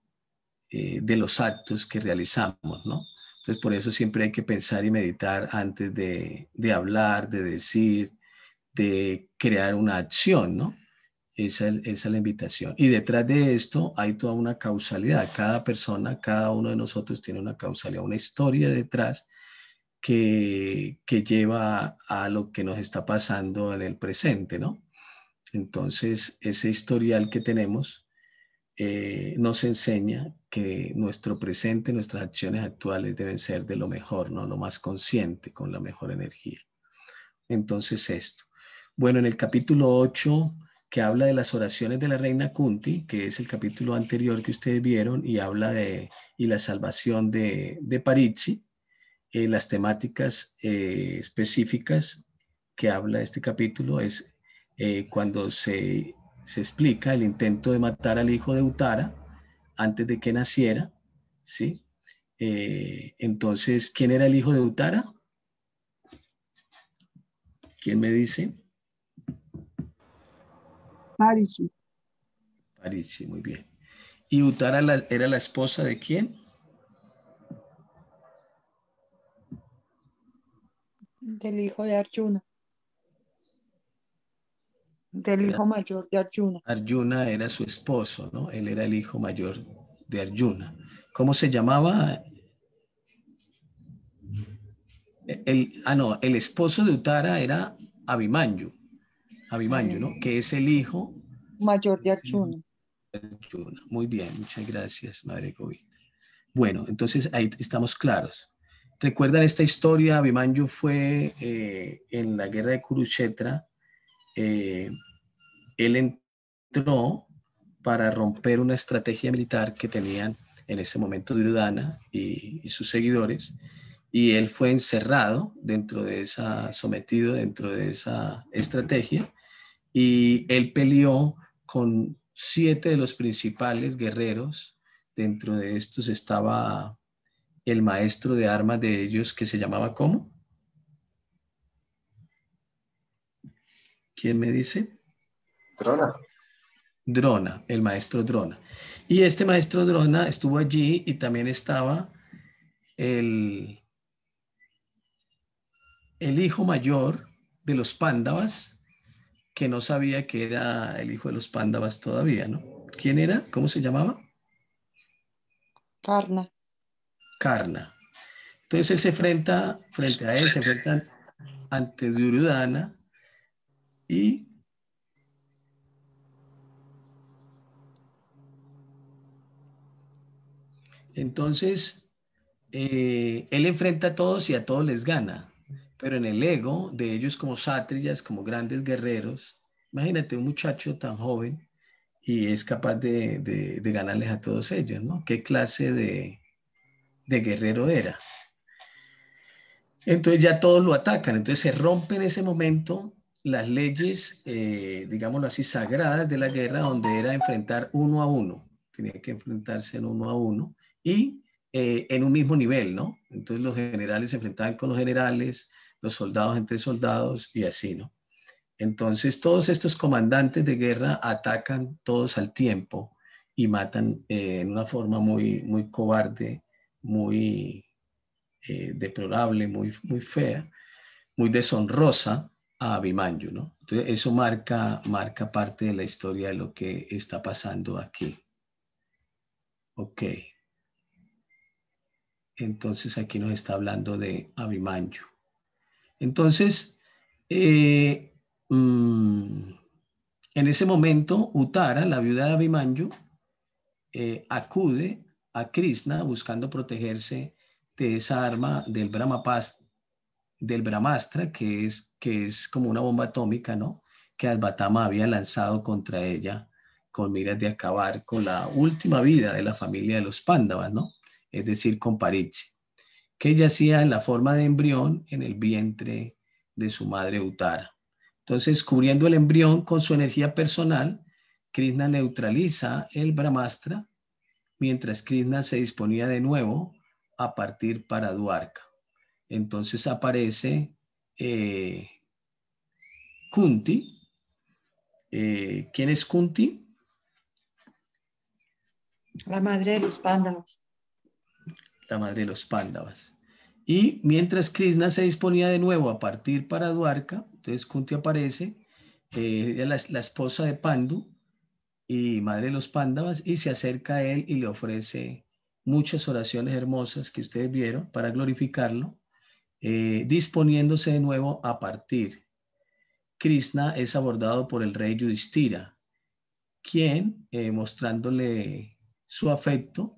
de los actos que realizamos, ¿no? Entonces, por eso siempre hay que pensar y meditar antes de hablar, de decir, de crear una acción, ¿no? Esa es la invitación. Y detrás de esto hay toda una causalidad. Cada persona, cada uno de nosotros tiene una causalidad, una historia detrás que lleva a lo que nos está pasando en el presente, ¿no? Entonces, ese historial que tenemos nos enseña que nuestro presente, nuestras acciones actuales deben ser de lo mejor, ¿no? Lo más consciente, con la mejor energía. Entonces, esto. Bueno, en el capítulo 8, que habla de las oraciones de la reina Kunti, que es el capítulo anterior que ustedes vieron, y habla de la salvación de Pariksit, las temáticas específicas que habla este capítulo es cuando se explica el intento de matar al hijo de Uttara antes de que naciera, ¿sí? Entonces, ¿quién era el hijo de Uttara? ¿Quién me dice? Pariksit. Pariksit, muy bien. ¿Y Uttara era la esposa de quién? Del hijo de Arjuna. Del hijo mayor de Arjuna. Arjuna era su esposo, ¿no? Él era el hijo mayor de Arjuna. ¿Cómo se llamaba? El esposo de Uttara era Abhimanyu, ¿no? Que es el hijo mayor de Arjuna. Muy bien, muchas gracias, Madre Govinda. Bueno, entonces ahí estamos claros. ¿Recuerdan esta historia? Abhimanyu fue en la guerra de Kurukshetra. Él entró para romper una estrategia militar que tenían en ese momento Duryodhana y sus seguidores, y él fue encerrado sometido dentro de esa estrategia, y él peleó con 7 de los principales guerreros. Dentro de estos estaba el maestro de armas de ellos, que se llamaba ¿cómo? ¿Quién me dice? Drona. Drona, el maestro Drona. Y este maestro Drona estuvo allí, y también estaba el hijo mayor de los Pándavas, que no sabía que era el hijo de los Pándavas todavía, ¿no? ¿Quién era? ¿Cómo se llamaba? Karna. Karna. Entonces él se enfrenta ante Duryodhana, y entonces él enfrenta a todos y a todos les gana, pero en el ego de ellos como sátriyas, como grandes guerreros, imagínate un muchacho tan joven y es capaz de ganarles a todos ellos, ¿no? ¿Qué clase de guerrero era? Entonces ya todos lo atacan. Entonces se rompen en ese momento las leyes, digámoslo así, sagradas de la guerra, donde era enfrentar uno a uno. Tenía que enfrentarse en uno a uno y en un mismo nivel, ¿no? Entonces los generales se enfrentaban con los generales, los soldados entre soldados y así, ¿no? Entonces todos estos comandantes de guerra atacan todos al tiempo y matan en una forma muy, muy cobarde, muy deplorable, muy, muy fea, muy deshonrosa a Abimanyu, ¿no? Entonces eso marca parte de la historia de lo que está pasando aquí. Ok. Entonces aquí nos está hablando de Abimanyu. Entonces, en ese momento, Uttara, la viuda de Abimanyu, acude a Krishna buscando protegerse de esa arma del Brahmastra, que es como una bomba atómica, ¿no? Que Asvatthama había lanzado contra ella con miras de acabar con la última vida de la familia de los Pándavas, ¿no? Es decir, con Paritsi, que yacía en la forma de embrión en el vientre de su madre Uttara. Entonces, cubriendo el embrión con su energía personal, Krishna neutraliza el Brahmastra, mientras Krishna se disponía de nuevo a partir para Dwarka. Entonces aparece Kunti. ¿Quién es Kunti? La madre de los Pándavas. La madre de los Pándavas. Y mientras Krishna se disponía de nuevo a partir para Dwarka, entonces Kunti aparece, la esposa de Pandu y madre de los Pándavas, y se acerca a él y le ofrece muchas oraciones hermosas que ustedes vieron para glorificarlo, disponiéndose de nuevo a partir. Krishna es abordado por el rey Yudhishthira, quien, mostrándole su afecto,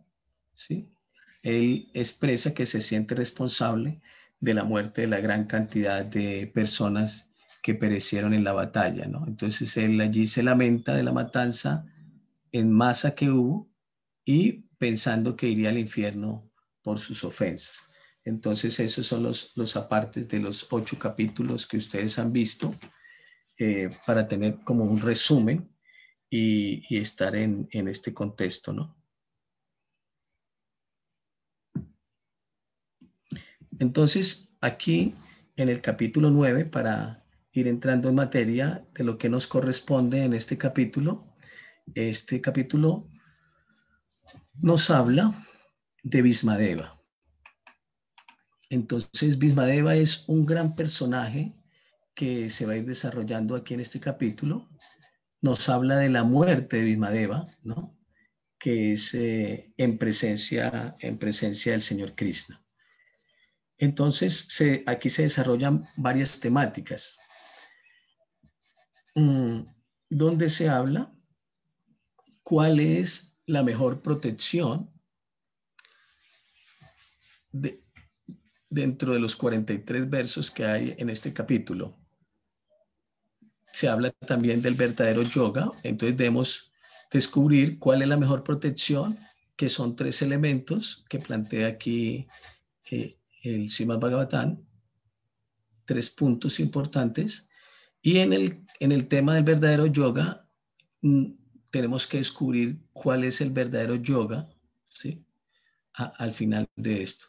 ¿sí? Él expresa que se siente responsable de la muerte de la gran cantidad de personas que perecieron en la batalla, ¿no? Entonces él allí se lamenta de la matanza en masa que hubo y pensando que iría al infierno por sus ofensas. Entonces esos son los apartes de los 8 capítulos que ustedes han visto, para tener como un resumen y estar en este contexto, ¿no? Entonces, aquí en el capítulo 9, para ir entrando en materia de lo que nos corresponde en este capítulo nos habla de Bhismadeva. Entonces, Bhismadeva es un gran personaje que se va a ir desarrollando aquí en este capítulo. Nos habla de la muerte de Bhismadeva, ¿no? Que es en presencia del Señor Krishna. Entonces, aquí se desarrollan varias temáticas, donde se habla cuál es la mejor protección dentro de los 43 versos que hay en este capítulo. Se habla también del verdadero yoga, entonces debemos descubrir cuál es la mejor protección, que son 3 elementos que plantea aquí el Srimad Bhagavatam, 3 puntos importantes. Y en el tema del verdadero yoga, tenemos que descubrir cuál es el verdadero yoga, ¿sí? Al final de esto.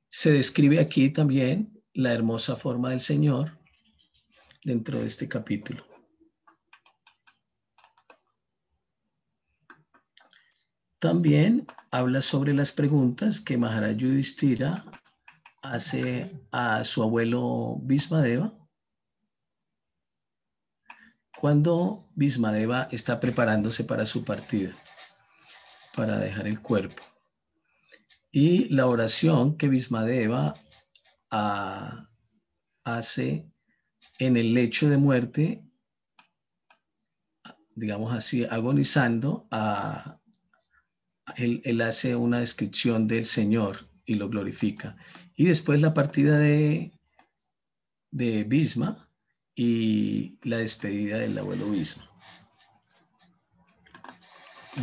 Se describe aquí también la hermosa forma del Señor dentro de este capítulo. También habla sobre las preguntas que Maharaj Yudhishthira hace a su abuelo Bhismadeva cuando Bhismadeva está preparándose para su partida, para dejar el cuerpo. Y la oración que Bhismadeva hace en el lecho de muerte, digamos así, agonizando, él hace una descripción del Señor y lo glorifica. Y después la partida de Bhisma y la despedida del abuelo Bhisma.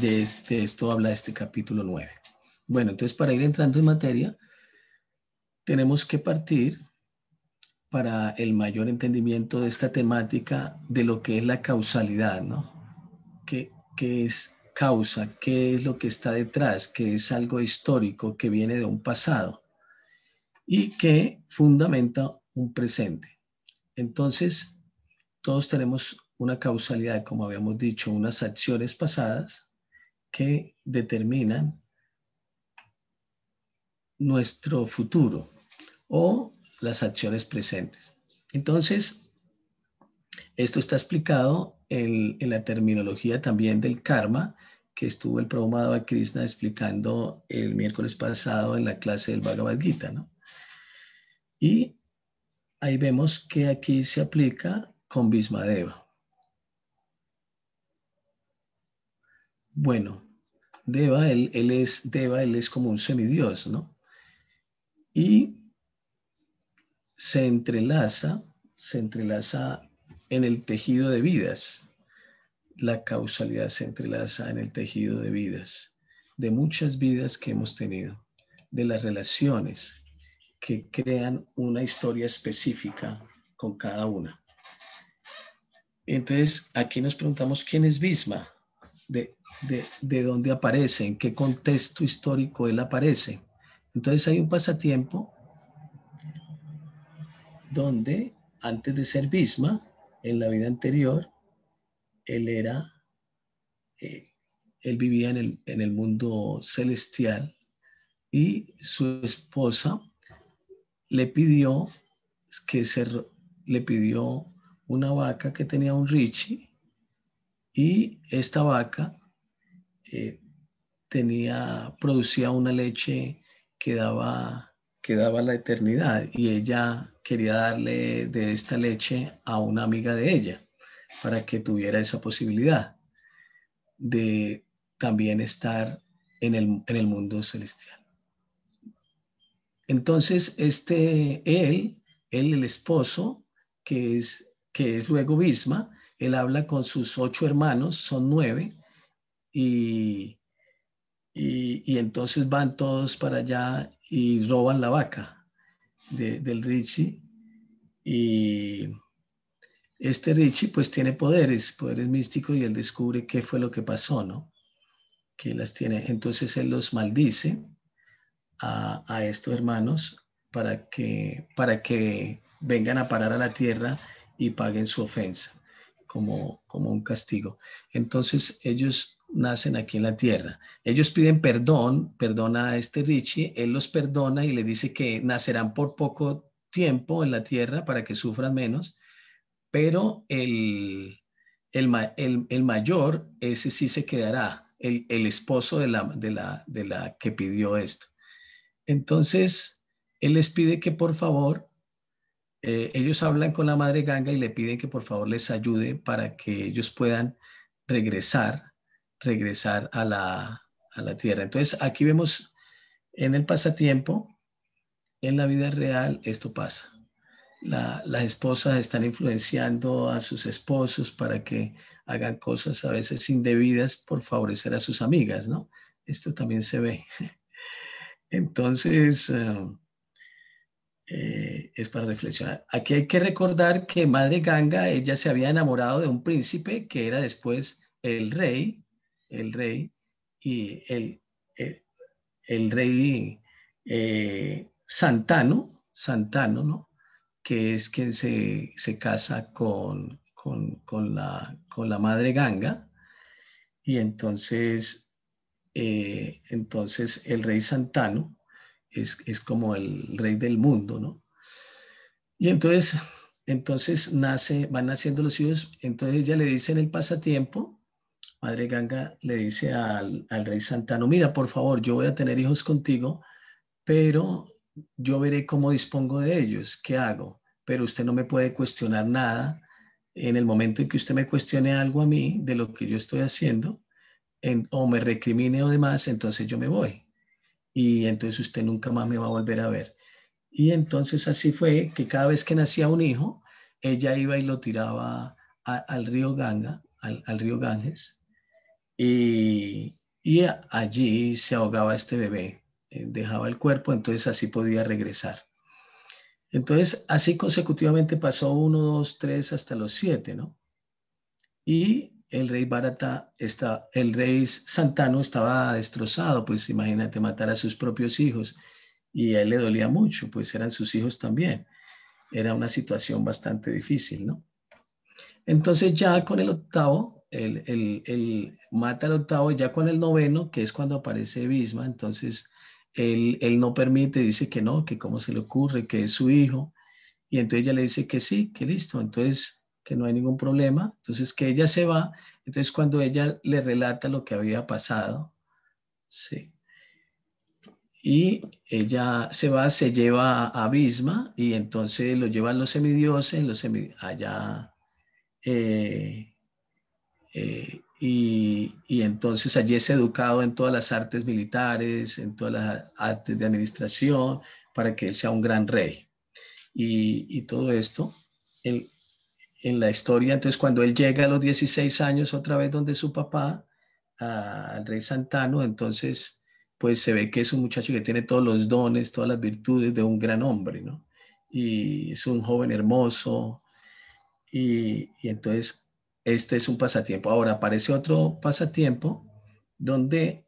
De esto habla este capítulo 9. Bueno, entonces para ir entrando en materia, tenemos que partir para el mayor entendimiento de esta temática de lo que es la causalidad, ¿no? ¿Qué es causa? ¿Qué es lo que está detrás? ¿Qué es algo histórico que viene de un pasado y que fundamenta un presente? Entonces, todos tenemos una causalidad, como habíamos dicho, unas acciones pasadas que determinan nuestro futuro o las acciones presentes. Entonces, esto está explicado en la terminología también del karma, que estuvo el Prabhu Madhava Krishna explicando el miércoles pasado en la clase del Bhagavad Gita, ¿no? Y ahí vemos que aquí se aplica con Bhismadeva. Bueno, Deva, él es como un semidios, ¿no? Y se entrelaza en el tejido de vidas. La causalidad se entrelaza en el tejido de vidas, de muchas vidas que hemos tenido, de las relaciones que crean una historia específica con cada una. Entonces, aquí nos preguntamos quién es Bhisma, de dónde aparece, en qué contexto histórico él aparece. Entonces hay un pasatiempo donde antes de ser Bhisma, en la vida anterior, él vivía en el mundo celestial y su esposa le pidió una vaca que tenía un Rishi y esta vaca producía una leche que daba la eternidad y ella quería darle de esta leche a una amiga de ella para que tuviera esa posibilidad de también estar en el mundo celestial. Entonces, él, el esposo, que es luego Bhisma, él habla con sus 8 hermanos, son 9, y entonces van todos para allá y roban la vaca del Rishi. Y este Rishi pues tiene poderes místicos y él descubre qué fue lo que pasó, ¿no? Que las tiene. Entonces él los maldice a estos hermanos para que vengan a parar a la tierra y paguen su ofensa como un castigo. Entonces ellos nacen aquí en la tierra. Ellos piden perdón a este Rishi, él los perdona y le dice que nacerán por poco tiempo en la tierra para que sufran menos, pero el mayor, ese sí se quedará, el esposo de la que pidió esto. Entonces, él les pide que por favor, ellos hablan con la madre Ganga y le piden que por favor les ayude para que ellos puedan regresar a la tierra. Entonces, aquí vemos en el pasatiempo, en la vida real, esto pasa. Las esposas están influenciando a sus esposos para que hagan cosas a veces indebidas por favorecer a sus amigas, ¿no? Esto también se ve. Entonces, es para reflexionar. Aquí hay que recordar que Madre Ganga, ella se había enamorado de un príncipe que era después el rey, y el rey Santano, ¿no? Que es quien se casa con la Madre Ganga, y entonces el rey Santano es como el rey del mundo, ¿no? Y entonces van naciendo los hijos. Entonces ella le dice en el pasatiempo, Madre Ganga le dice al rey Santano, mira, por favor, yo voy a tener hijos contigo, pero yo veré cómo dispongo de ellos, qué hago, pero usted no me puede cuestionar nada. En el momento en que usted me cuestione algo a mí de lo que yo estoy haciendo, o me recrimine o demás, entonces yo me voy. Y entonces usted nunca más me va a volver a ver. Y entonces así fue que cada vez que nacía un hijo, ella iba y lo tiraba al río Ganga, al río Ganges, y allí se ahogaba este bebé, dejaba el cuerpo, entonces así podía regresar. Entonces, así consecutivamente pasó 1, 2, 3 hasta los 7, ¿no? Y el rey Santano estaba destrozado, pues imagínate matar a sus propios hijos y a él le dolía mucho, pues eran sus hijos también. Era una situación bastante difícil, ¿no? Entonces ya con el octavo, él mata al octavo, ya con el noveno, que es cuando aparece Bhisma, entonces él no permite, dice que no, que cómo se le ocurre, que es su hijo, y entonces ella le dice que sí, que listo, entonces que no hay ningún problema, entonces que ella se va, entonces cuando ella le relata lo que había pasado, sí, y ella se va, se lleva a Bhisma, y entonces lo llevan los semidioses, allá, y entonces allí es educado en todas las artes militares, en todas las artes de administración, para que él sea un gran rey. Y todo esto en la historia, entonces cuando él llega a los 16 años otra vez donde su papá, al rey Santano, entonces pues se ve que es un muchacho que tiene todos los dones, todas las virtudes de un gran hombre, ¿no? Y es un joven hermoso, y entonces este es un pasatiempo. Ahora aparece otro pasatiempo donde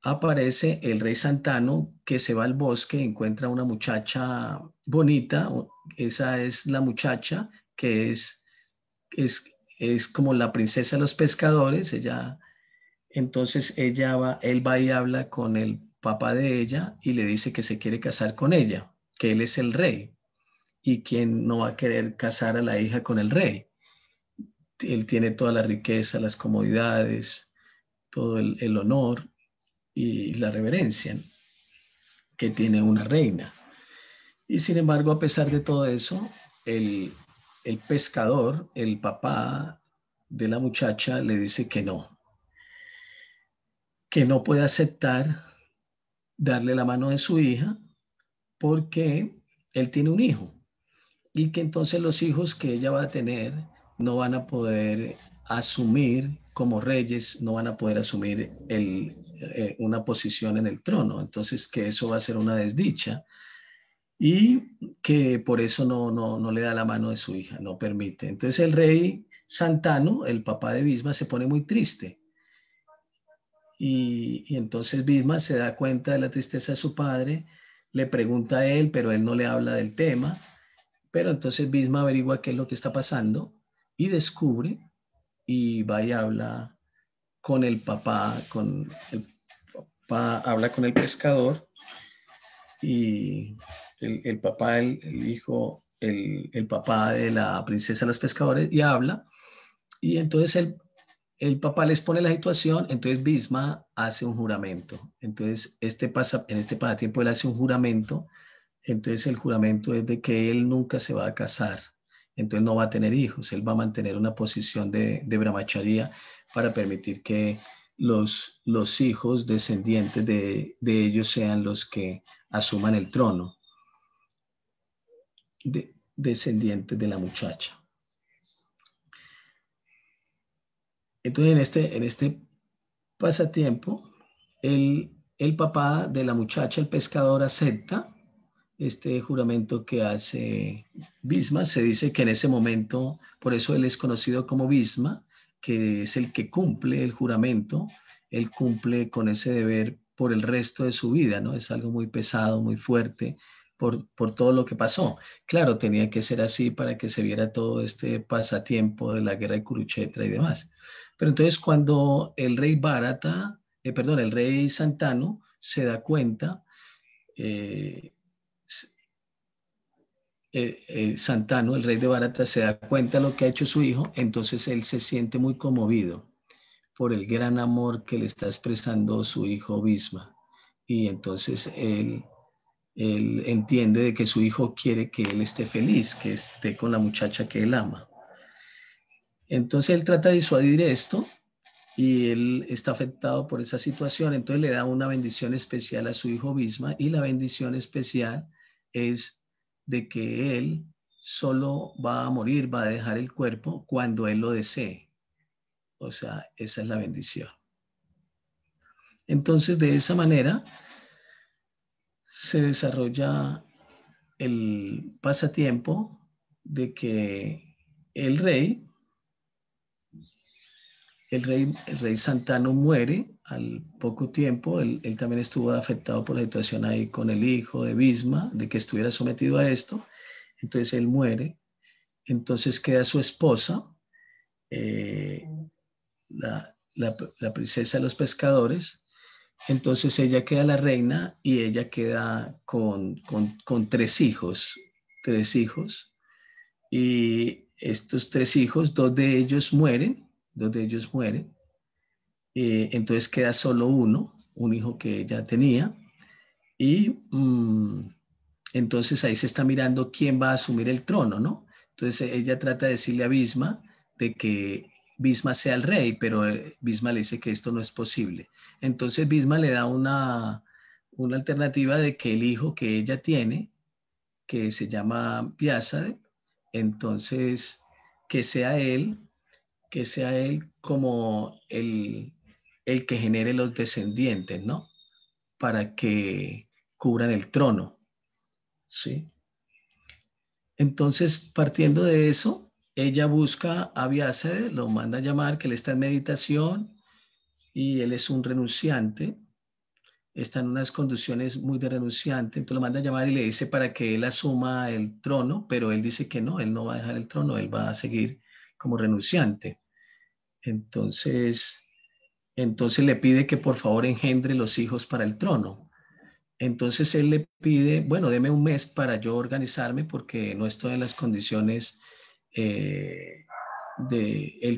aparece el rey Santano que se va al bosque, encuentra una muchacha bonita, esa es la muchacha que es, es como la princesa de los pescadores, entonces él va y habla con el papá de ella y le dice que se quiere casar con ella, que él es el rey y quien no va a querer casar a la hija con el rey. Él tiene toda la riqueza, las comodidades, todo el honor y la reverencia que tiene una reina. Y sin embargo, a pesar de todo eso, el, el pescador, el papá de la muchacha, le dice que no puede aceptar darle la mano de su hija porque él tiene un hijo y que entonces los hijos que ella va a tener no van a poder asumir como reyes, no van a poder asumir una posición en el trono. Entonces que eso va a ser una desdicha y que por eso no le da la mano de su hija, no permite. Entonces el rey Santano, el papá de Bhisma, se pone muy triste. Y entonces Bhisma se da cuenta de la tristeza de su padre, le pregunta a él, pero él no le habla del tema. Pero entonces Bhisma averigua qué es lo que está pasando y descubre y va y habla con el papá, habla con el pescador y el papá, el hijo, el papá de la princesa de los pescadores y habla. Y entonces el papá les pone la situación, entonces Bhisma hace un juramento. Entonces en este pasatiempo él hace un juramento. Entonces el juramento es de que él nunca se va a casar, entonces no va a tener hijos, él va a mantener una posición de brahmacharya para permitir que los hijos descendientes de ellos sean los que asuman el trono, descendientes de la muchacha. Entonces en este pasatiempo, el papá de la muchacha, el pescador, acepta este juramento que hace Bhisma. Se dice que en ese momento, por eso él es conocido como Bhisma, que es el que cumple el juramento, él cumple con ese deber por el resto de su vida, ¿no? Es algo muy pesado, muy fuerte por todo lo que pasó. Claro, tenía que ser así para que se viera todo este pasatiempo de la guerra de Kurukshetra y demás. Pero entonces cuando el rey el rey Santano se da cuenta, Santano, el rey de Bharata, se da cuenta de lo que ha hecho su hijo, entonces él se siente muy conmovido por el gran amor que le está expresando su hijo Bhisma. Y entonces él entiende de que su hijo quiere que él esté feliz, que esté con la muchacha que él ama. Entonces él trata de disuadir esto y él está afectado por esa situación, entonces le da una bendición especial a su hijo Bhisma y la bendición especial es de que él solo va a morir, va a dejar el cuerpo cuando él lo desee. O sea, esa es la bendición. Entonces, de esa manera se desarrolla el pasatiempo de que el rey Santano muere al poco tiempo. Él también estuvo afectado por la situación ahí con el hijo de Visma, de que estuviera sometido a esto. Entonces él muere. Entonces queda su esposa, eh, la princesa de los pescadores. Entonces ella queda la reina y ella queda con tres hijos. Y estos tres hijos, dos de ellos mueren. Entonces queda solo un hijo que ella tenía. Y entonces ahí se está mirando quién va a asumir el trono, ¿no? Entonces ella trata de decirle a Visma de que Visma sea el rey, pero Visma le dice que esto no es posible. Entonces Visma le da una alternativa de que el hijo que ella tiene, que se llama Piázade, entonces que sea él como el que genere los descendientes, ¿no? Para que cubran el trono, ¿sí? Entonces, partiendo de eso, ella busca a Biásade, lo manda a llamar, que él está en meditación y él es un renunciante, está en unas condiciones muy de renunciante, entonces lo manda a llamar y le dice para que él asuma el trono, pero él dice que no, él no va a dejar el trono, él va a seguir como renunciante. Entonces le pide que por favor engendre los hijos para el trono. Entonces él le pide, bueno, deme un mes para yo organizarme porque no estoy en las condiciones él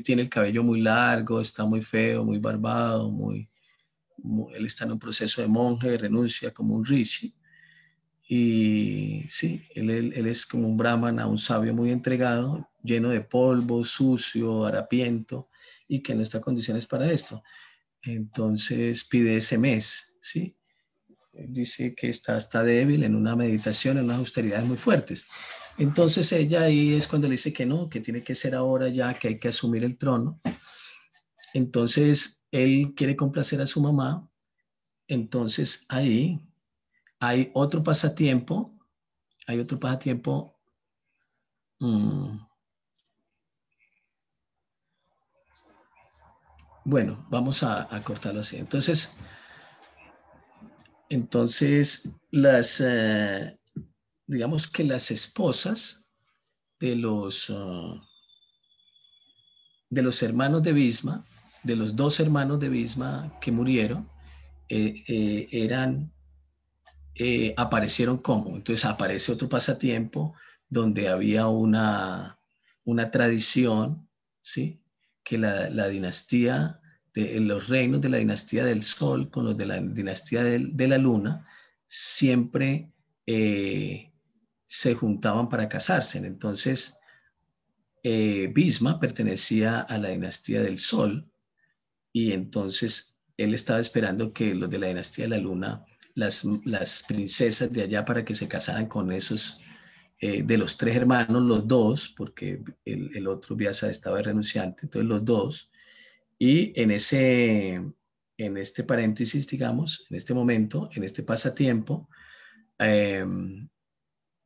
tiene el cabello muy largo, está muy feo, muy barbado, él está en un proceso de monje, renuncia como un rishi. Y sí, él es como un brahmana, un sabio muy entregado, lleno de polvo, sucio, harapiento, y que no está en condiciones para esto. Entonces pide ese mes, ¿sí? Dice que está débil en una meditación, en unas austeridades muy fuertes. Entonces ella ahí es cuando le dice que no, que tiene que ser ahora ya, que hay que asumir el trono. Entonces él quiere complacer a su mamá. Entonces ahí hay otro pasatiempo, bueno, vamos a cortarlo así. Entonces digamos que las esposas de los hermanos de Visma, de los dos hermanos de Visma que murieron, aparecieron como. Entonces aparece otro pasatiempo donde había una tradición, ¿sí? Que la dinastía, los reinos de la dinastía del Sol con los de la dinastía de la Luna, siempre se juntaban para casarse. Entonces, Visma pertenecía a la dinastía del Sol y entonces él estaba esperando que los de la dinastía de la Luna, las princesas de allá, para que se casaran con esos, de los tres hermanos, los dos, porque el otro Vyasa estaba renunciante, entonces los dos, y en este paréntesis, digamos, en este momento, en este pasatiempo, eh,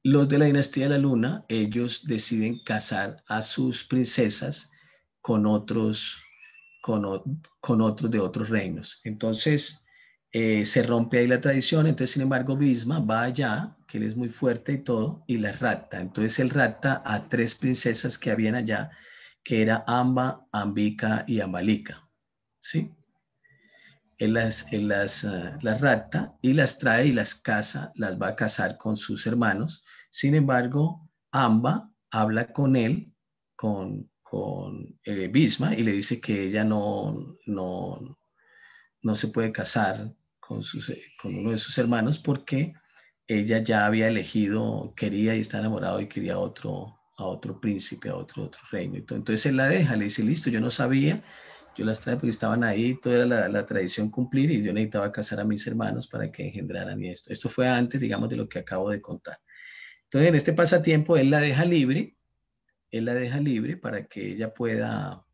los de la dinastía de la Luna, ellos deciden casar a sus princesas con otros, con otros de otros reinos. Entonces, se rompe ahí la tradición. Entonces, sin embargo, Visma va allá, que él es muy fuerte y todo, y las rapta. Entonces, él rapta a tres princesas que habían allá, que era Amba, Ambika y Ambalika. ¿Sí? Las rapta y las trae y las casa, las va a casar con sus hermanos. Sin embargo, Amba habla con él, con Visma, y le dice que ella no se puede casar con uno de sus hermanos porque ella ya había elegido, quería y está enamorado y quería a otro príncipe, a otro reino. Entonces él la deja, le dice, listo, yo no sabía, yo las traje porque estaban ahí, toda era la tradición cumplir y yo necesitaba casar a mis hermanos para que engendraran y esto. Esto fue antes, digamos, de lo que acabo de contar. Entonces en este pasatiempo él la deja libre para que ella pueda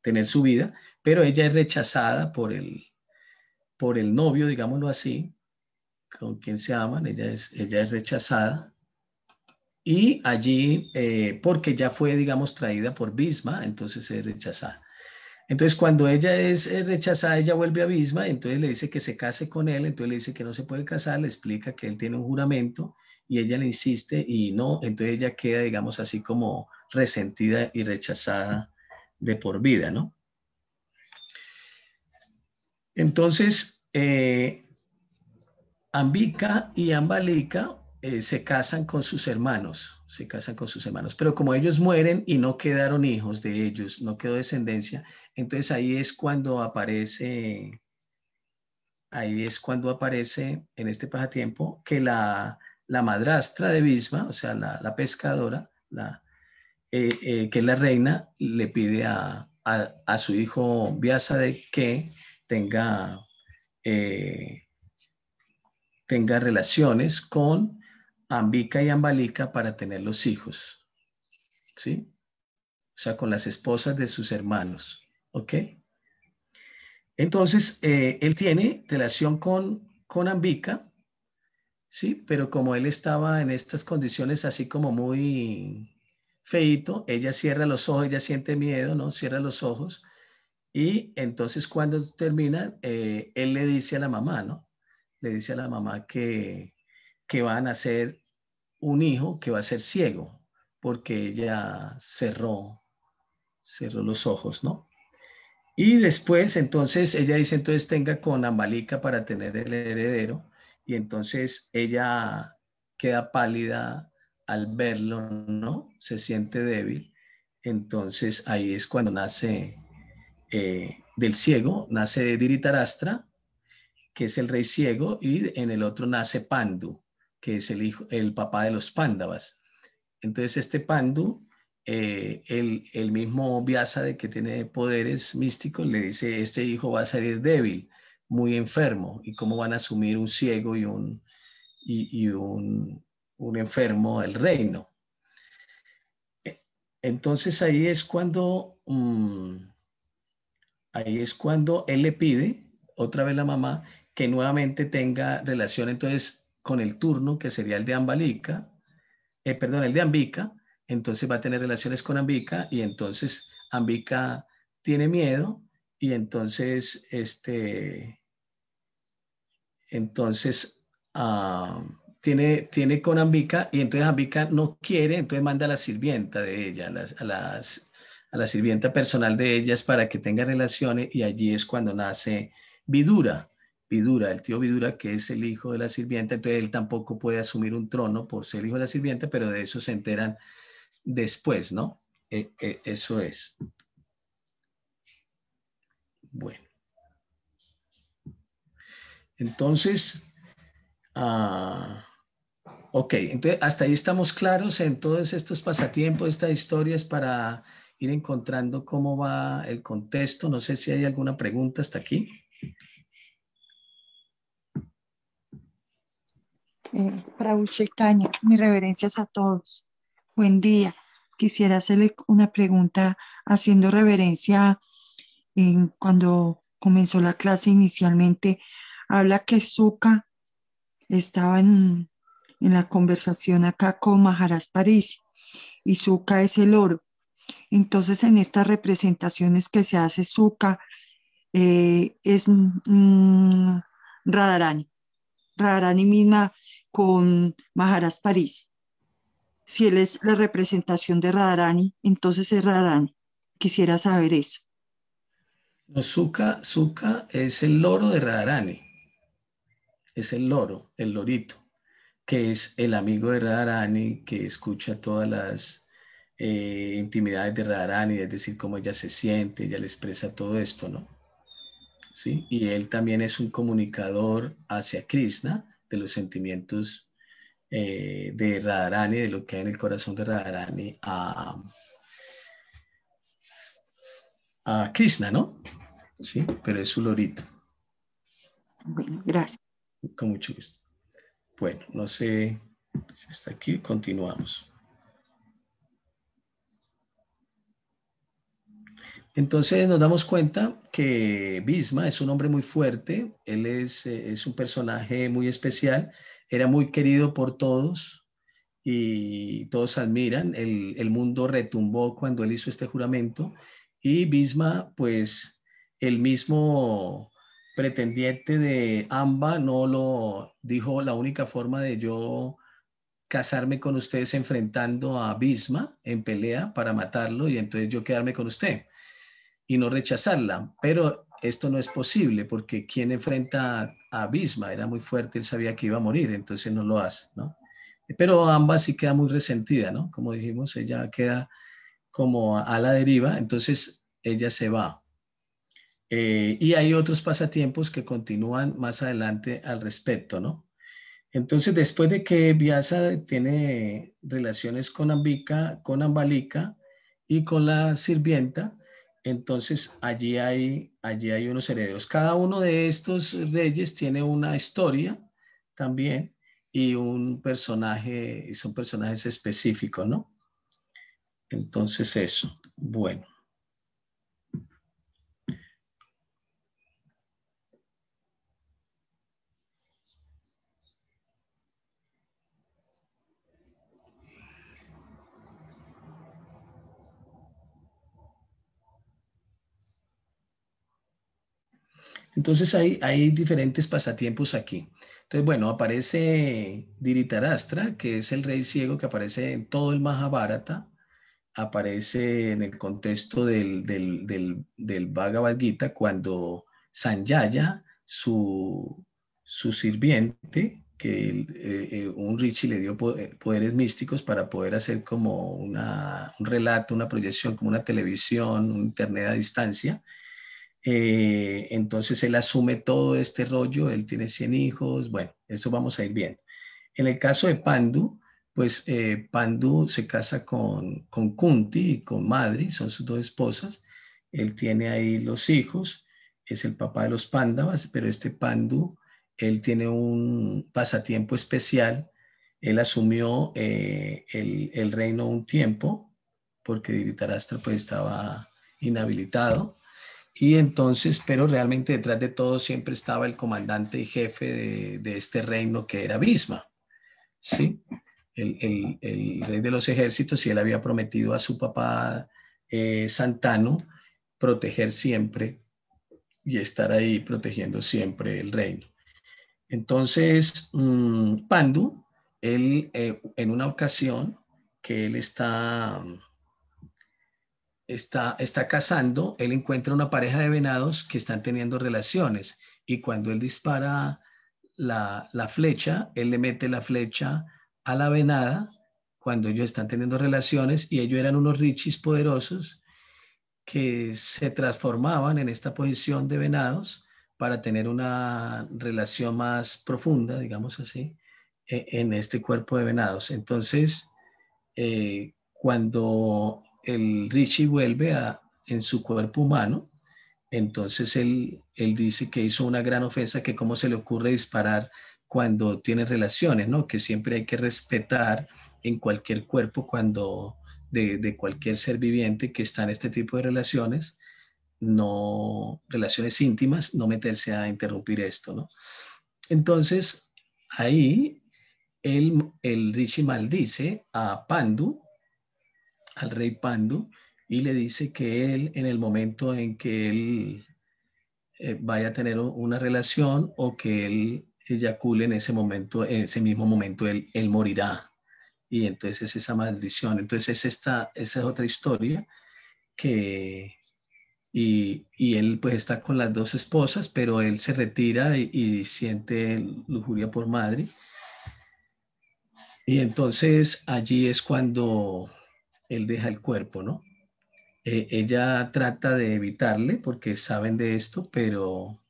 tener su vida, pero ella es rechazada por el novio, digámoslo así, con quien se aman, ella es rechazada. Y allí, porque ya fue, digamos, traída por Visma, entonces es rechazada. Entonces, cuando ella es rechazada, ella vuelve a Visma, entonces le dice que se case con él, entonces le dice que no se puede casar, le explica que él tiene un juramento y ella le insiste y no, entonces ella queda, digamos, así como resentida y rechazada de por vida, ¿no? Entonces, Ambika y Ambalika se casan con sus hermanos, pero como ellos mueren y no quedaron hijos de ellos, no quedó descendencia, entonces ahí es cuando aparece en este pasatiempo que la madrastra de Visma, o sea, la pescadora, que es la reina, le pide a su hijo Vyasa de que tenga relaciones con Ambika y Ambalika para tener los hijos, ¿sí? O sea, con las esposas de sus hermanos, ¿ok? Entonces, él tiene relación con Ambika, ¿sí? Pero como él estaba en estas condiciones así como muy feíto, ella cierra los ojos, ella siente miedo, ¿no? Cierra los ojos y entonces cuando termina, él le dice a la mamá, ¿no? Le dice a la mamá que van a nacer un hijo que va a ser ciego, porque ella cerró los ojos, ¿no? Y después, entonces, ella dice, entonces tenga con Ambalika para tener el heredero, y entonces ella queda pálida al verlo, ¿no? Se siente débil. Entonces, ahí es cuando nace del ciego, nace Dhritarashtra, que es el rey ciego, y en el otro nace Pandu, que es el papá de los Pándavas. Entonces este Pandu, el mismo Vyasa de que tiene poderes místicos, le dice, este hijo va a salir débil, muy enfermo, y cómo van a asumir un ciego y un enfermo el reino. Entonces ahí es cuando él le pide, otra vez la mamá, que nuevamente tenga relación entonces con el turno, que sería el de Ambalika, el de Ambika, entonces va a tener relaciones con Ambika y entonces Ambika tiene miedo y entonces, tiene con Ambika y entonces Ambika no quiere, entonces manda a la sirvienta de ella, a la sirvienta personal de ellas para que tenga relaciones y allí es cuando nace Vidura. El tío Vidura, que es el hijo de la sirvienta, entonces él tampoco puede asumir un trono por ser hijo de la sirvienta, pero de eso se enteran después, ¿no? Eso es. Bueno. Entonces, ok, entonces hasta ahí estamos claros en todos estos pasatiempos, estas historias para ir encontrando cómo va el contexto. No sé si hay alguna pregunta hasta aquí. Prabhu Chaitanya, mis reverencias a todos. Buen día. Quisiera hacerle una pregunta haciendo reverencia cuando comenzó la clase inicialmente. Habla que Zuka estaba en la conversación acá con Maharaj Parisi y Zuka es el oro. Entonces, en estas representaciones que se hace Zuka es Radharani misma con Maharaj Parisi. Si él es la representación de Radharani, entonces es Radharani. Quisiera saber eso. No, Zuka es el loro de Radharani. Es el loro, el lorito, que es el amigo de Radharani, que escucha todas las intimidades de Radharani, es decir, cómo ella se siente, ella le expresa todo esto, ¿no? ¿Sí? Y él también es un comunicador hacia Krishna de los sentimientos de Radharani, de lo que hay en el corazón de Radharani a Krishna, ¿no? Sí, pero es su lorito. Bueno, gracias. Con mucho gusto. Bueno, no sé si está aquí, continuamos. Entonces nos damos cuenta que Bhisma es un hombre muy fuerte, él es un personaje muy especial, era muy querido por todos y todos admiran, el mundo retumbó cuando él hizo este juramento y Bhisma, pues el mismo pretendiente de Amba no lo dijo, la única forma de yo casarme con usted es enfrentando a Bhisma en pelea para matarlo y entonces yo quedarme con usted y no rechazarla, pero esto no es posible porque quien enfrenta a Bhisma era muy fuerte, él sabía que iba a morir, entonces no lo hace, ¿no? Pero ambas sí queda muy resentida, ¿no? Como dijimos, ella queda como a la deriva, entonces ella se va. Y hay otros pasatiempos que continúan más adelante al respecto, ¿no? Entonces, después de que Vyasa tiene relaciones con Ambika, con Ambalika y con la sirvienta, entonces allí hay unos herederos. Cada uno de estos reyes tiene una historia también y un personaje, y son personajes específicos, ¿no? Entonces eso, bueno. Entonces hay diferentes pasatiempos aquí. Entonces, bueno, aparece Dhritarashtra, que es el rey ciego que aparece en todo el Mahabharata, aparece en el contexto del Bhagavad Gita cuando Sanjaya, su sirviente, que un rishi le dio poderes místicos para poder hacer como un relato, una proyección, como una televisión, un internet a distancia. Entonces él asume todo este rollo, él tiene 100 hijos, bueno, eso vamos a ir bien. En el caso de Pandu, pues Pandu se casa con Kunti y con Madri, son sus dos esposas, él tiene ahí los hijos, es el papá de los Pándavas, pero este Pandu, él tiene un pasatiempo especial, él asumió el reino un tiempo, porque Dhritarashtra pues estaba inhabilitado, y entonces, pero realmente detrás de todo siempre estaba el comandante y jefe de este reino que era Bhisma, ¿sí? El rey de los ejércitos, y él había prometido a su papá Santanu proteger siempre y estar ahí protegiendo siempre el reino. Entonces, Pandu, él en una ocasión que él está cazando, él encuentra una pareja de venados que están teniendo relaciones y cuando él dispara la flecha, él le mete la flecha a la venada cuando ellos están teniendo relaciones y ellos eran unos rishis poderosos que se transformaban en esta posición de venados para tener una relación más profunda, digamos así, en este cuerpo de venados. Entonces, cuando el rishi vuelve en su cuerpo humano, entonces él dice que hizo una gran ofensa, que cómo se le ocurre disparar cuando tiene relaciones, ¿no? Que siempre hay que respetar en cualquier cuerpo cuando de cualquier ser viviente que está en este tipo de relaciones, no relaciones íntimas, no meterse a interrumpir esto, ¿no? Entonces ahí el rishi maldice a Pandu, al rey Pandu, y le dice que él, en el momento en que él vaya a tener una relación o que él eyacule en ese momento, en ese mismo momento, él morirá. Y entonces es esa maldición. Entonces esa es otra historia que... Y él pues está con las dos esposas, pero él se retira y siente lujuria por Madre. Y entonces allí es cuando él deja el cuerpo, ¿no? Ella trata de evitarle porque saben de esto, pero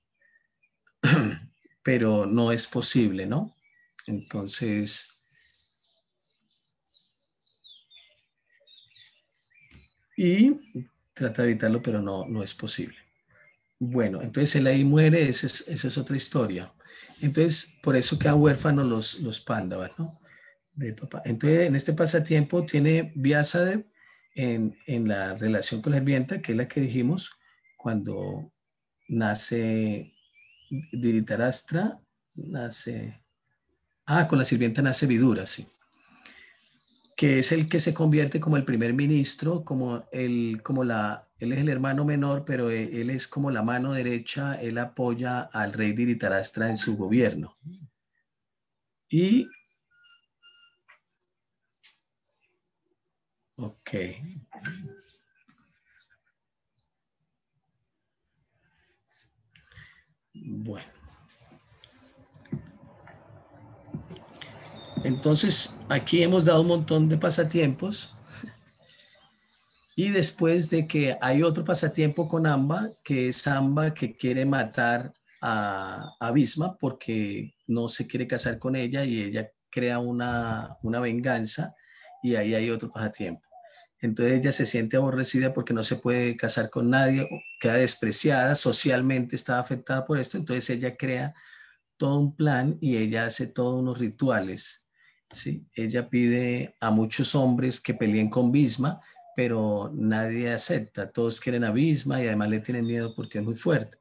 no es posible, ¿no? Entonces, y trata de evitarlo, pero no es posible. Bueno, entonces él ahí muere, esa es otra historia. Entonces, por eso quedan huérfanos los Pándavas, ¿no? De papá. Entonces, en este pasatiempo tiene Vyasadeva, en la relación con la sirvienta, que es la que dijimos, cuando nace Dhritarashtra, con la sirvienta nace Vidura, sí, que es el que se convierte como el primer ministro, él es el hermano menor, pero él es como la mano derecha, él apoya al rey Dhritarashtra en su gobierno. Y, ok. Bueno. Entonces, aquí hemos dado un montón de pasatiempos. Y después de que hay otro pasatiempo con Amba, que es Amba que quiere matar a Bhisma porque no se quiere casar con ella y ella crea una venganza, y ahí hay otro pasatiempo. Entonces ella se siente aborrecida porque no se puede casar con nadie, queda despreciada, socialmente está afectada por esto, entonces ella crea todo un plan y ella hace todos unos rituales, ¿sí? Ella pide a muchos hombres que peleen con Bhisma, pero nadie acepta, todos quieren a Bhisma y además le tienen miedo porque es muy fuerte.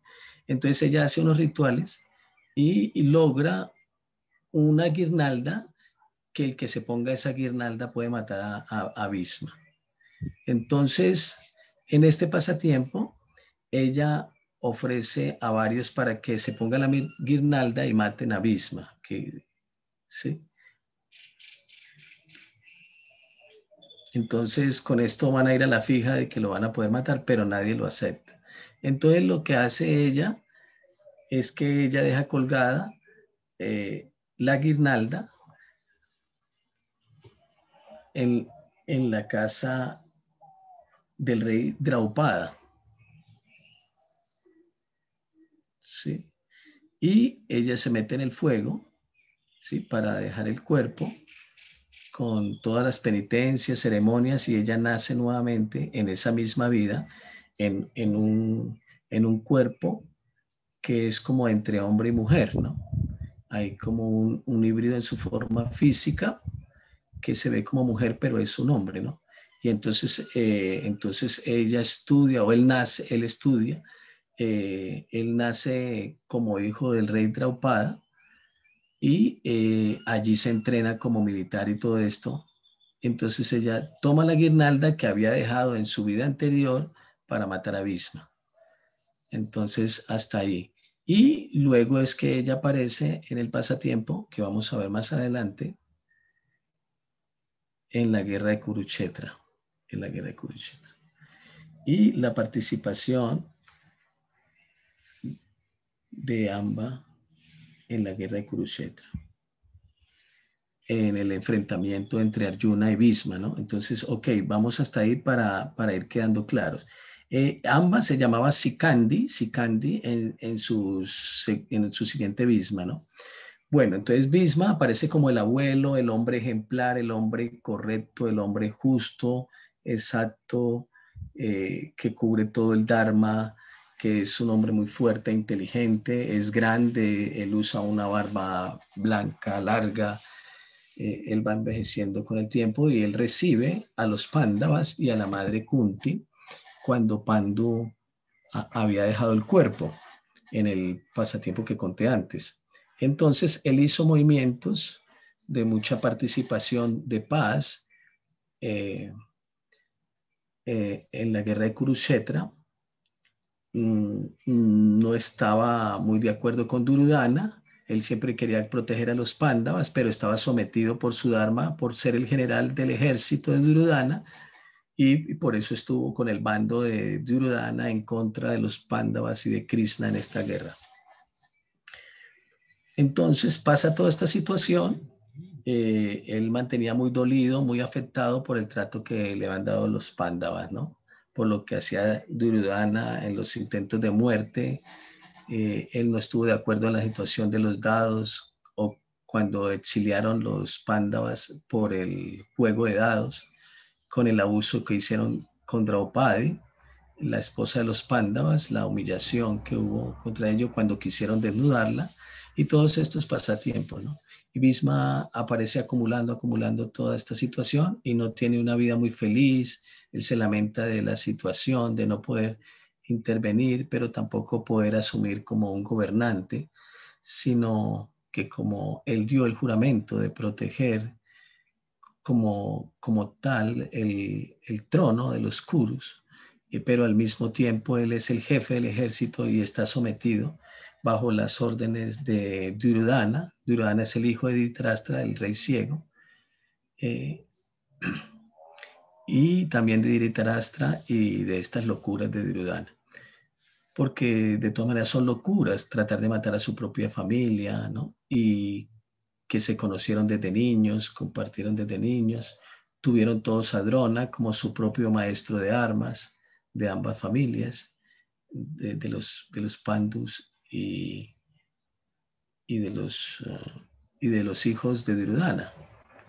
Entonces ella hace unos rituales y logra una guirnalda, que el que se ponga esa guirnalda puede matar a Bhisma. Entonces, en este pasatiempo, ella ofrece a varios para que se pongan la guirnalda y maten a Bhisma, ¿sí? Entonces, con esto van a ir a la fija de que lo van a poder matar, pero nadie lo acepta. Entonces, lo que hace ella es que ella deja colgada la guirnalda en la casa del rey Draupada, ¿sí? Y ella se mete en el fuego, ¿sí? Para dejar el cuerpo con todas las penitencias, ceremonias, y ella nace nuevamente en esa misma vida, en un cuerpo que es como entre hombre y mujer, ¿no? Hay como un híbrido en su forma física que se ve como mujer, pero es un hombre, ¿no? Y entonces ella estudia, o él estudia, él nace como hijo del rey Draupada, y allí se entrena como militar y todo esto. Entonces ella toma la guirnalda que había dejado en su vida anterior para matar a Bhisma. Entonces, hasta ahí. Y luego es que ella aparece en el pasatiempo, que vamos a ver más adelante, en la guerra de Kurukshetra. Y la participación de Amba en la guerra de Kurukshetra, en el enfrentamiento entre Arjuna y Bhisma, ¿no? Entonces, ok, vamos hasta ahí para ir quedando claros. Amba se llamaba Sikandi en su siguiente Bhisma, ¿no? Bueno, entonces Bhisma aparece como el abuelo, el hombre ejemplar, el hombre correcto, el hombre justo, exacto, que cubre todo el Dharma, que es un hombre muy fuerte, inteligente, es grande, él usa una barba blanca, larga, él va envejeciendo con el tiempo, y él recibe a los Pándavas y a la madre Kunti cuando Pandu había dejado el cuerpo en el pasatiempo que conté antes. Entonces él hizo movimientos de mucha participación, de paz, en la guerra de Kurukshetra. No estaba muy de acuerdo con Duryodhana. Él siempre quería proteger a los Pándavas, pero estaba sometido por su dharma, por ser el general del ejército de Duryodhana, y por eso estuvo con el bando de Duryodhana en contra de los Pándavas y de Krishna en esta guerra. Entonces pasa toda esta situación. Él mantenía muy dolido, muy afectado por el trato que le habían dado los Pándavas, ¿no? Por lo que hacía Duryodhana en los intentos de muerte. Él no estuvo de acuerdo en la situación de los dados, o cuando exiliaron los Pándavas por el juego de dados, con el abuso que hicieron con Draupadi, la esposa de los Pándavas, la humillación que hubo contra ellos cuando quisieron desnudarla, y todos estos pasatiempos, ¿no? Y Bhisma aparece acumulando toda esta situación y no tiene una vida muy feliz, Él se lamenta de la situación, de no poder intervenir, pero tampoco poder asumir como un gobernante, sino que como él dio el juramento de proteger como tal el trono de los Kurus, pero al mismo tiempo él es el jefe del ejército y está sometido bajo las órdenes de Duryodhana. Duryodhana es el hijo de Dhritarashtra, el rey ciego, y también de Dhritarashtra y de estas locuras de Duryodhana. Porque de todas maneras son locuras tratar de matar a su propia familia, ¿no? Y que se conocieron desde niños, compartieron desde niños, tuvieron todos a Drona como su propio maestro de armas de ambas familias, de los Pandus y de los hijos de Duryodhana,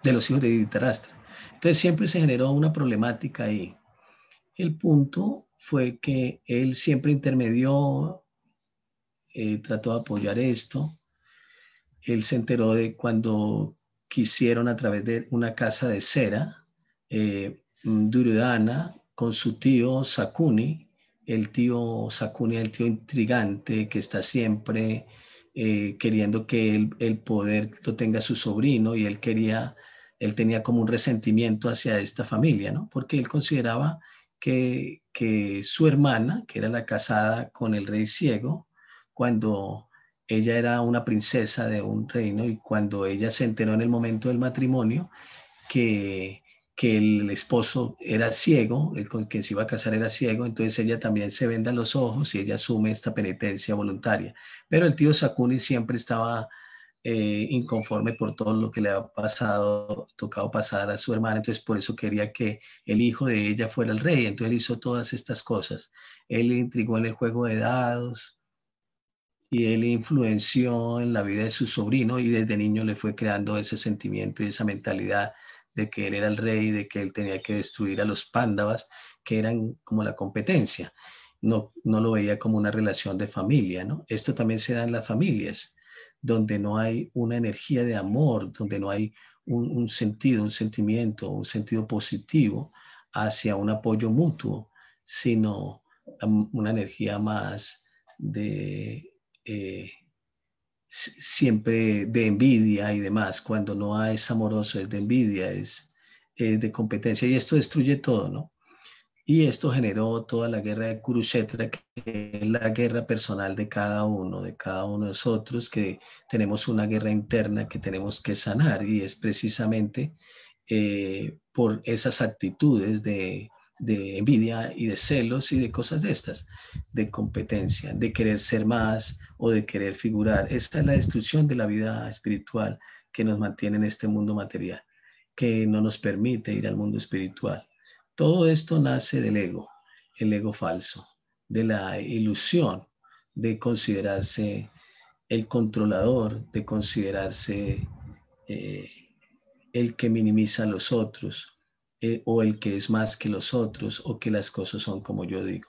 de los hijos de Dhritarashtra. Entonces siempre se generó una problemática ahí. El punto fue que él siempre intermedió, trató de apoyar esto. Él se enteró de cuando quisieron a través de una casa de cera, Duryodhana con su tío Sakuni, el tío intrigante que está siempre queriendo que el poder lo tenga su sobrino, y él tenía como un resentimiento hacia esta familia, ¿no? Porque él consideraba que su hermana, que era la casada con el rey ciego, cuando ella era una princesa de un reino, y cuando ella se enteró en el momento del matrimonio que el esposo era ciego, el con quien se iba a casar era ciego, entonces ella también se venda los ojos y ella asume esta penitencia voluntaria. Pero el tío Sakuni siempre estaba inconforme por todo lo que le ha tocado pasar a su hermana, entonces por eso quería que el hijo de ella fuera el rey. Entonces él hizo todas estas cosas. Él intrigó en el juego de dados, y él influenció en la vida de su sobrino, y desde niño le fue creando ese sentimiento y esa mentalidad de que él era el rey, de que él tenía que destruir a los Pándavas, que eran como la competencia. No lo veía como una relación de familia, ¿no? Esto también se da en las familias, donde no hay una energía de amor, donde no hay un sentido, un sentimiento, un sentido positivo hacia un apoyo mutuo, sino una energía más de siempre de envidia y demás. Cuando no es amoroso, es de envidia, es de competencia, y esto destruye todo, ¿no? Y esto generó toda la guerra de Kurukshetra, que es la guerra personal de cada uno de nosotros, que tenemos una guerra interna que tenemos que sanar, y es precisamente por esas actitudes de envidia y de celos y de cosas de estas, de competencia, de querer ser más o de querer figurar. Esta es la destrucción de la vida espiritual que nos mantiene en este mundo material, que no nos permite ir al mundo espiritual. Todo esto nace del ego, el ego falso, de la ilusión de considerarse el controlador, de considerarse el que minimiza a los otros, o el que es más que los otros, o que las cosas son como yo digo.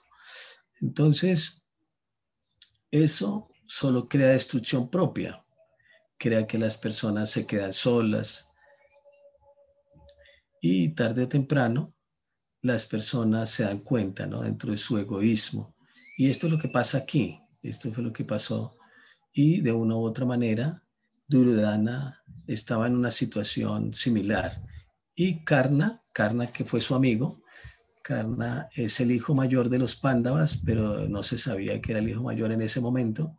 Entonces, eso solo crea destrucción propia, crea que las personas se quedan solas, y tarde o temprano las personas se dan cuenta, ¿no? Dentro de su egoísmo. Y esto es lo que pasa aquí. Esto fue lo que pasó. Y de una u otra manera, Duryodhana estaba en una situación similar. Y Karna, que fue su amigo, Karna es el hijo mayor de los Pándavas, pero no se sabía que era el hijo mayor en ese momento.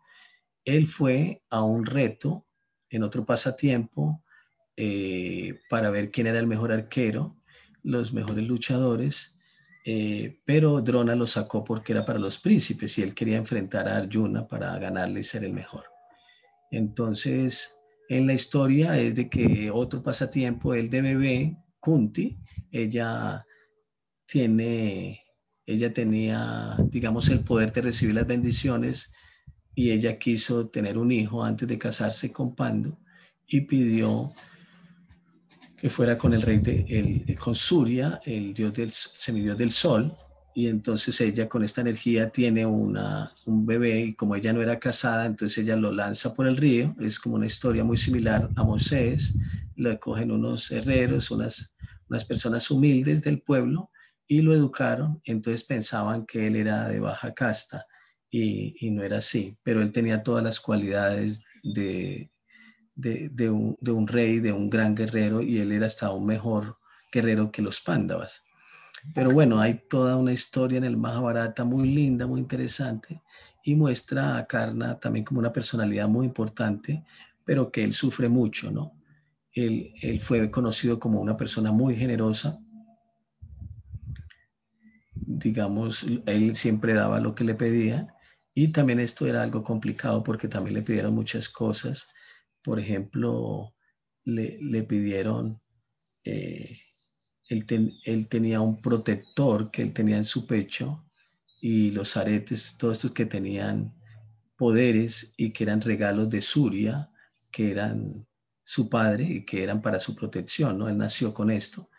Él fue a un reto en otro pasatiempo para ver quién era el mejor arquero, los mejores luchadores, pero Drona lo sacó porque era para los príncipes, y él quería enfrentar a Arjuna para ganarle y ser el mejor. Entonces, en la historia es de que otro pasatiempo, el de bebé, Kunti, ella tenía, digamos, el poder de recibir las bendiciones, y ella quiso tener un hijo antes de casarse con Pandu, y pidió que fuera con el rey con Surya, el semidios del sol, y entonces ella con esta energía tiene un bebé, y como ella no era casada, entonces ella lo lanza por el río. Es como una historia muy similar a Moisés. La cogen unos herreros, unas personas humildes del pueblo, y lo educaron, entonces pensaban que él era de baja casta y no era así, pero él tenía todas las cualidades de un rey, de un gran guerrero, y él era hasta un mejor guerrero que los Pándavas. Pero bueno, hay toda una historia en el Mahabharata muy linda, muy interesante, y muestra a Karna también como una personalidad muy importante, pero que él sufre mucho, ¿no? Él fue conocido como una persona muy generosa. Digamos, él siempre daba lo que le pedía, y también esto era algo complicado porque también le pidieron muchas cosas. Por ejemplo, le pidieron, él tenía un protector que él tenía en su pecho, y los aretes, todos estos que tenían poderes y que eran regalos de Surya, que eran su padre y que eran para su protección, ¿no? Él nació con esto,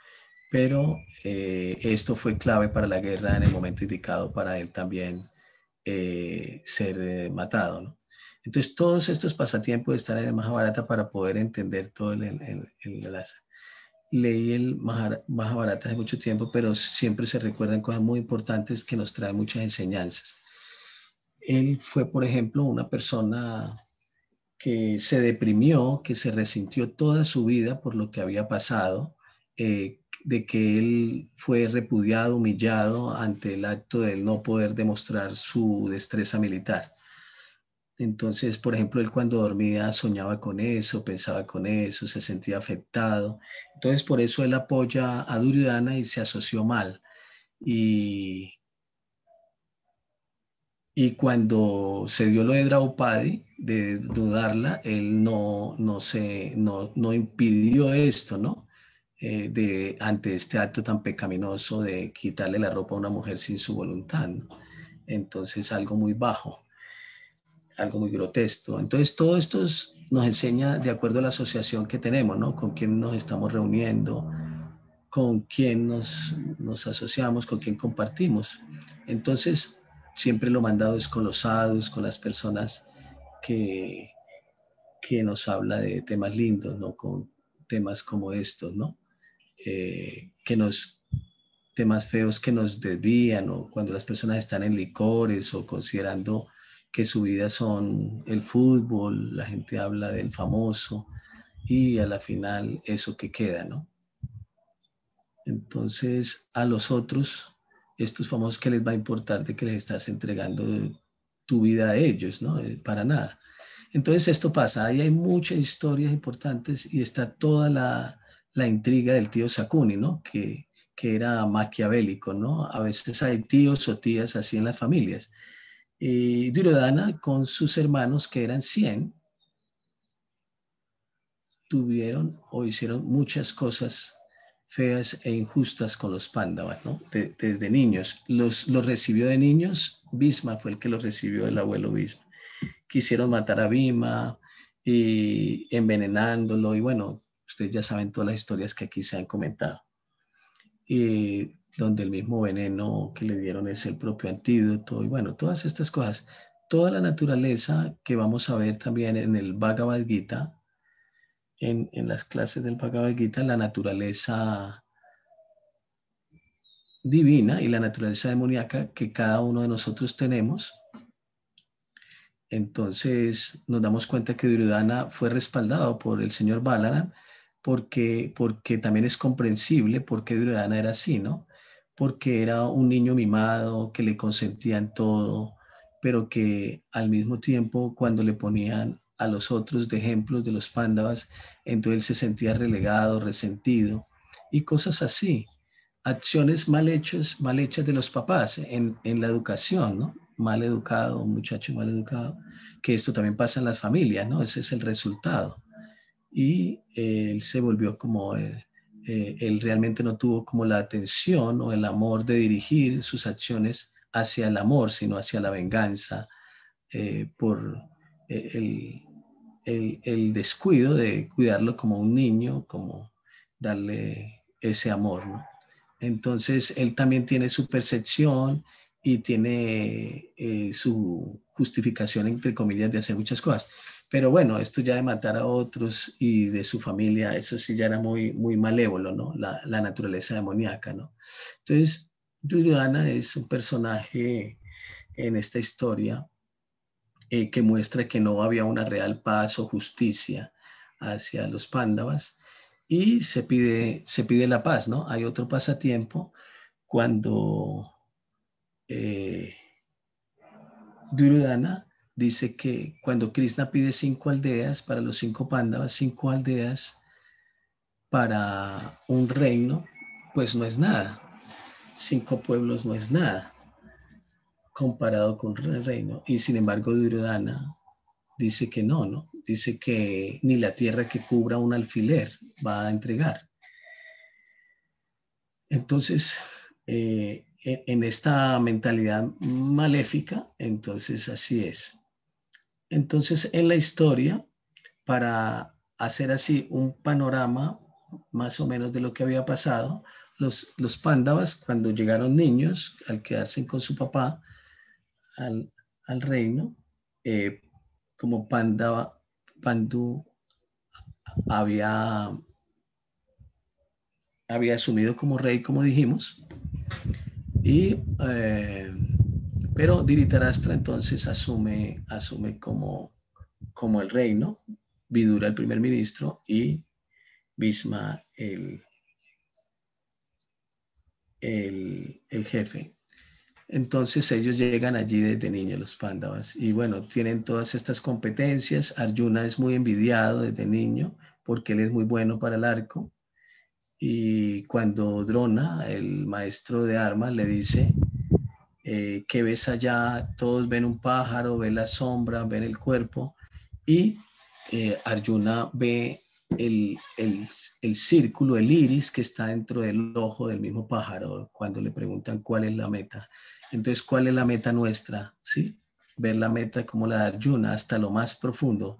pero esto fue clave para la guerra en el momento indicado para él también ser matado, ¿no? Entonces, todos estos pasatiempos están en el Mahabharata para poder entender todo leí el Mahabharata hace mucho tiempo, pero siempre se recuerdan cosas muy importantes que nos traen muchas enseñanzas. Él fue, por ejemplo, una persona que se deprimió, que se resintió toda su vida por lo que había pasado, de que él fue repudiado, humillado ante el acto de él no poder demostrar su destreza militar. Entonces, por ejemplo, él cuando dormía soñaba con eso, pensaba con eso, se sentía afectado. Entonces, por eso él apoya a Duryodhana y se asoció mal. Y cuando se dio lo de Draupadi, de dudarla, él no impidió esto, ¿no? Ante este acto tan pecaminoso de quitarle la ropa a una mujer sin su voluntad, ¿no? Entonces, algo muy bajo, algo muy grotesco. Entonces, todo esto nos enseña de acuerdo a la asociación que tenemos, ¿no? Con quién nos estamos reuniendo, con quién nos asociamos, con quién compartimos. Entonces, siempre lo mandado es con los sadhus, con las personas que nos habla de temas lindos, ¿no? Con temas como estos, ¿no? Temas feos que nos desvían, o cuando las personas están en licores o considerando que su vida son el fútbol, la gente habla del famoso, y a la final eso que queda, ¿no? Entonces, a los otros, estos famosos, ¿qué les va a importar de que les estás entregando tu vida a ellos, ¿no? Para nada. Entonces, esto pasa. Ahí hay muchas historias importantes y está toda la intriga del tío Sakuni, ¿no? Que era maquiavélico, ¿no? A veces hay tíos o tías así en las familias. Y Duryodhana, con sus hermanos, que eran 100, tuvieron o hicieron muchas cosas feas e injustas con los Pándavas, ¿no? Desde niños. Los recibió de niños. Bhisma fue el que los recibió, el abuelo Bhisma. Quisieron matar a Bhima y envenenándolo, y bueno, ustedes ya saben todas las historias que aquí se han comentado. Y donde el mismo veneno que le dieron es el propio antídoto, y bueno, todas estas cosas. Toda la naturaleza que vamos a ver también en el Bhagavad Gita, en las clases del Bhagavad Gita, la naturaleza divina y la naturaleza demoníaca que cada uno de nosotros tenemos. Entonces nos damos cuenta que Duryodhana fue respaldado por el señor Balaram, porque también es comprensible por qué Duryodhana era así, ¿no? Porque era un niño mimado, que le consentían todo, pero que al mismo tiempo, cuando le ponían a los otros de ejemplos de los Pándavas, entonces él se sentía relegado, resentido, y cosas así. Acciones mal hechas de los papás en la educación, ¿no? Mal educado, un muchacho mal educado, que esto también pasa en las familias, ¿no? Ese es el resultado. Y él se volvió como, él realmente no tuvo como la atención o el amor de dirigir sus acciones hacia el amor, sino hacia la venganza, por el descuido de cuidarlo como un niño, como darle ese amor, ¿no? Entonces, él también tiene su percepción y tiene su justificación, entre comillas, de hacer muchas cosas. Pero bueno, esto ya de matar a otros y de su familia, eso sí ya era muy, muy malévolo, ¿no? La naturaleza demoníaca, ¿no? Entonces, Duryodhana es un personaje en esta historia que muestra que no había una real paz o justicia hacia los Pándavas y se pide la paz, ¿no? Hay otro pasatiempo cuando Duryodhana dice que cuando Krishna pide 5 aldeas para los 5 Pándavas, 5 aldeas para un reino, pues no es nada. 5 pueblos no es nada comparado con el reino. Y sin embargo Duryodhana dice que no, ¿no? Dice que ni la tierra que cubra un alfiler va a entregar. Entonces, en esta mentalidad maléfica, entonces así es. Entonces, en la historia, para hacer así un panorama más o menos de lo que había pasado, los Pándavas, cuando llegaron niños, al quedarse con su papá al reino, como Pandu había asumido como rey, como dijimos, pero Dhritarashtra entonces asume como el reino, Vidura el primer ministro y Bhisma el jefe. Entonces ellos llegan allí desde niños, los Pándavas, y bueno, tienen todas estas competencias. Arjuna es muy envidiado desde niño porque él es muy bueno para el arco. Y cuando Drona, el maestro de armas, le dice, ¿qué ves allá? Todos ven un pájaro, ven la sombra, ven el cuerpo, y Arjuna ve el círculo, el iris que está dentro del ojo del mismo pájaro, cuando le preguntan cuál es la meta. Entonces, ¿cuál es la meta nuestra? ¿Sí? Ver la meta como la de Arjuna, hasta lo más profundo,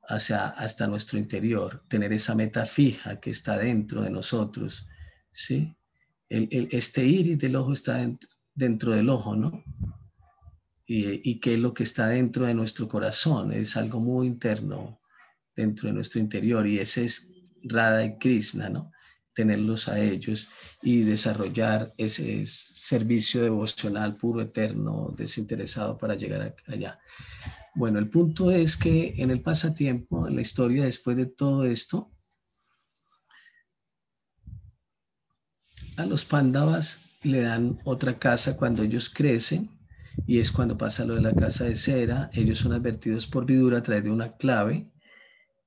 hasta nuestro interior, tener esa meta fija que está dentro de nosotros, ¿sí? Este iris del ojo está dentro del ojo, ¿no? Y qué es lo que está dentro de nuestro corazón, es algo muy interno dentro de nuestro interior, y ese es Radha y Krishna, ¿no? Tenerlos a ellos y desarrollar ese servicio devocional puro, eterno, desinteresado para llegar allá. Bueno, el punto es que en el pasatiempo, en la historia, después de todo esto, a los Pándavas le dan otra casa cuando ellos crecen, y es cuando pasa lo de la casa de cera. Ellos son advertidos por Vidura a través de una clave.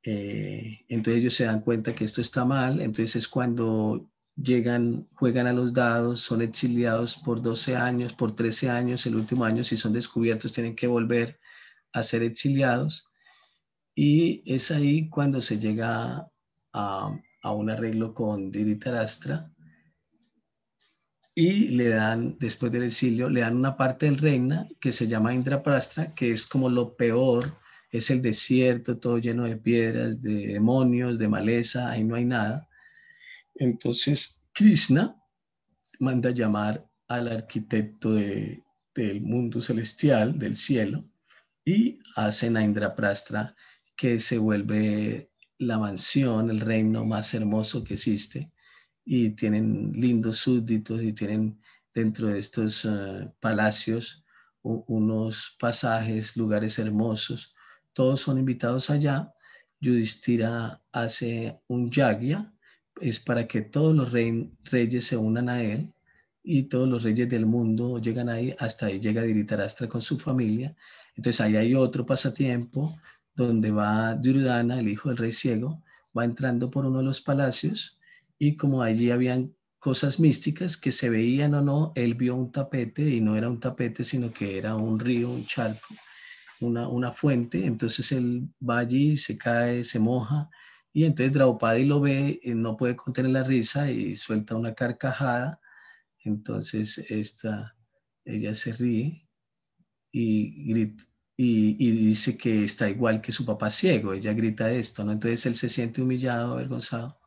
Entonces ellos se dan cuenta que esto está mal. Entonces es cuando llegan, juegan a los dados, son exiliados por 12 años, por 13 años. El último año, si son descubiertos, tienen que volver a ser exiliados, y es ahí cuando se llega a un arreglo con Dhritarashtra, y le dan, después del exilio, le dan una parte del reino que se llama Indraprastha, que es como lo peor, es el desierto, todo lleno de piedras, de demonios, de maleza, ahí no hay nada. Entonces Krishna manda llamar al arquitecto del mundo celestial, del cielo, y hacen a Indraprastha, que se vuelve la mansión, el reino más hermoso que existe, y tienen lindos súbditos, y tienen dentro de estos palacios unos pasajes, lugares hermosos. Todos son invitados allá. Yudhishthira hace un yagya, es para que todos los reyes se unan a él, y todos los reyes del mundo llegan ahí. Hasta ahí llega Dhritarashtra con su familia. Entonces ahí hay otro pasatiempo donde va Duryodhana, el hijo del rey ciego, va entrando por uno de los palacios, y como allí habían cosas místicas que se veían o no, él vio un tapete, y no era un tapete, sino que era un río, un charco, una fuente. Entonces él va allí, se cae, se moja, y entonces Draupadi lo ve, y no puede contener la risa y suelta una carcajada. Entonces ella se ríe y grita, y dice que está igual que su papá ciego. Ella grita esto, ¿no? Entonces él se siente humillado, avergonzado.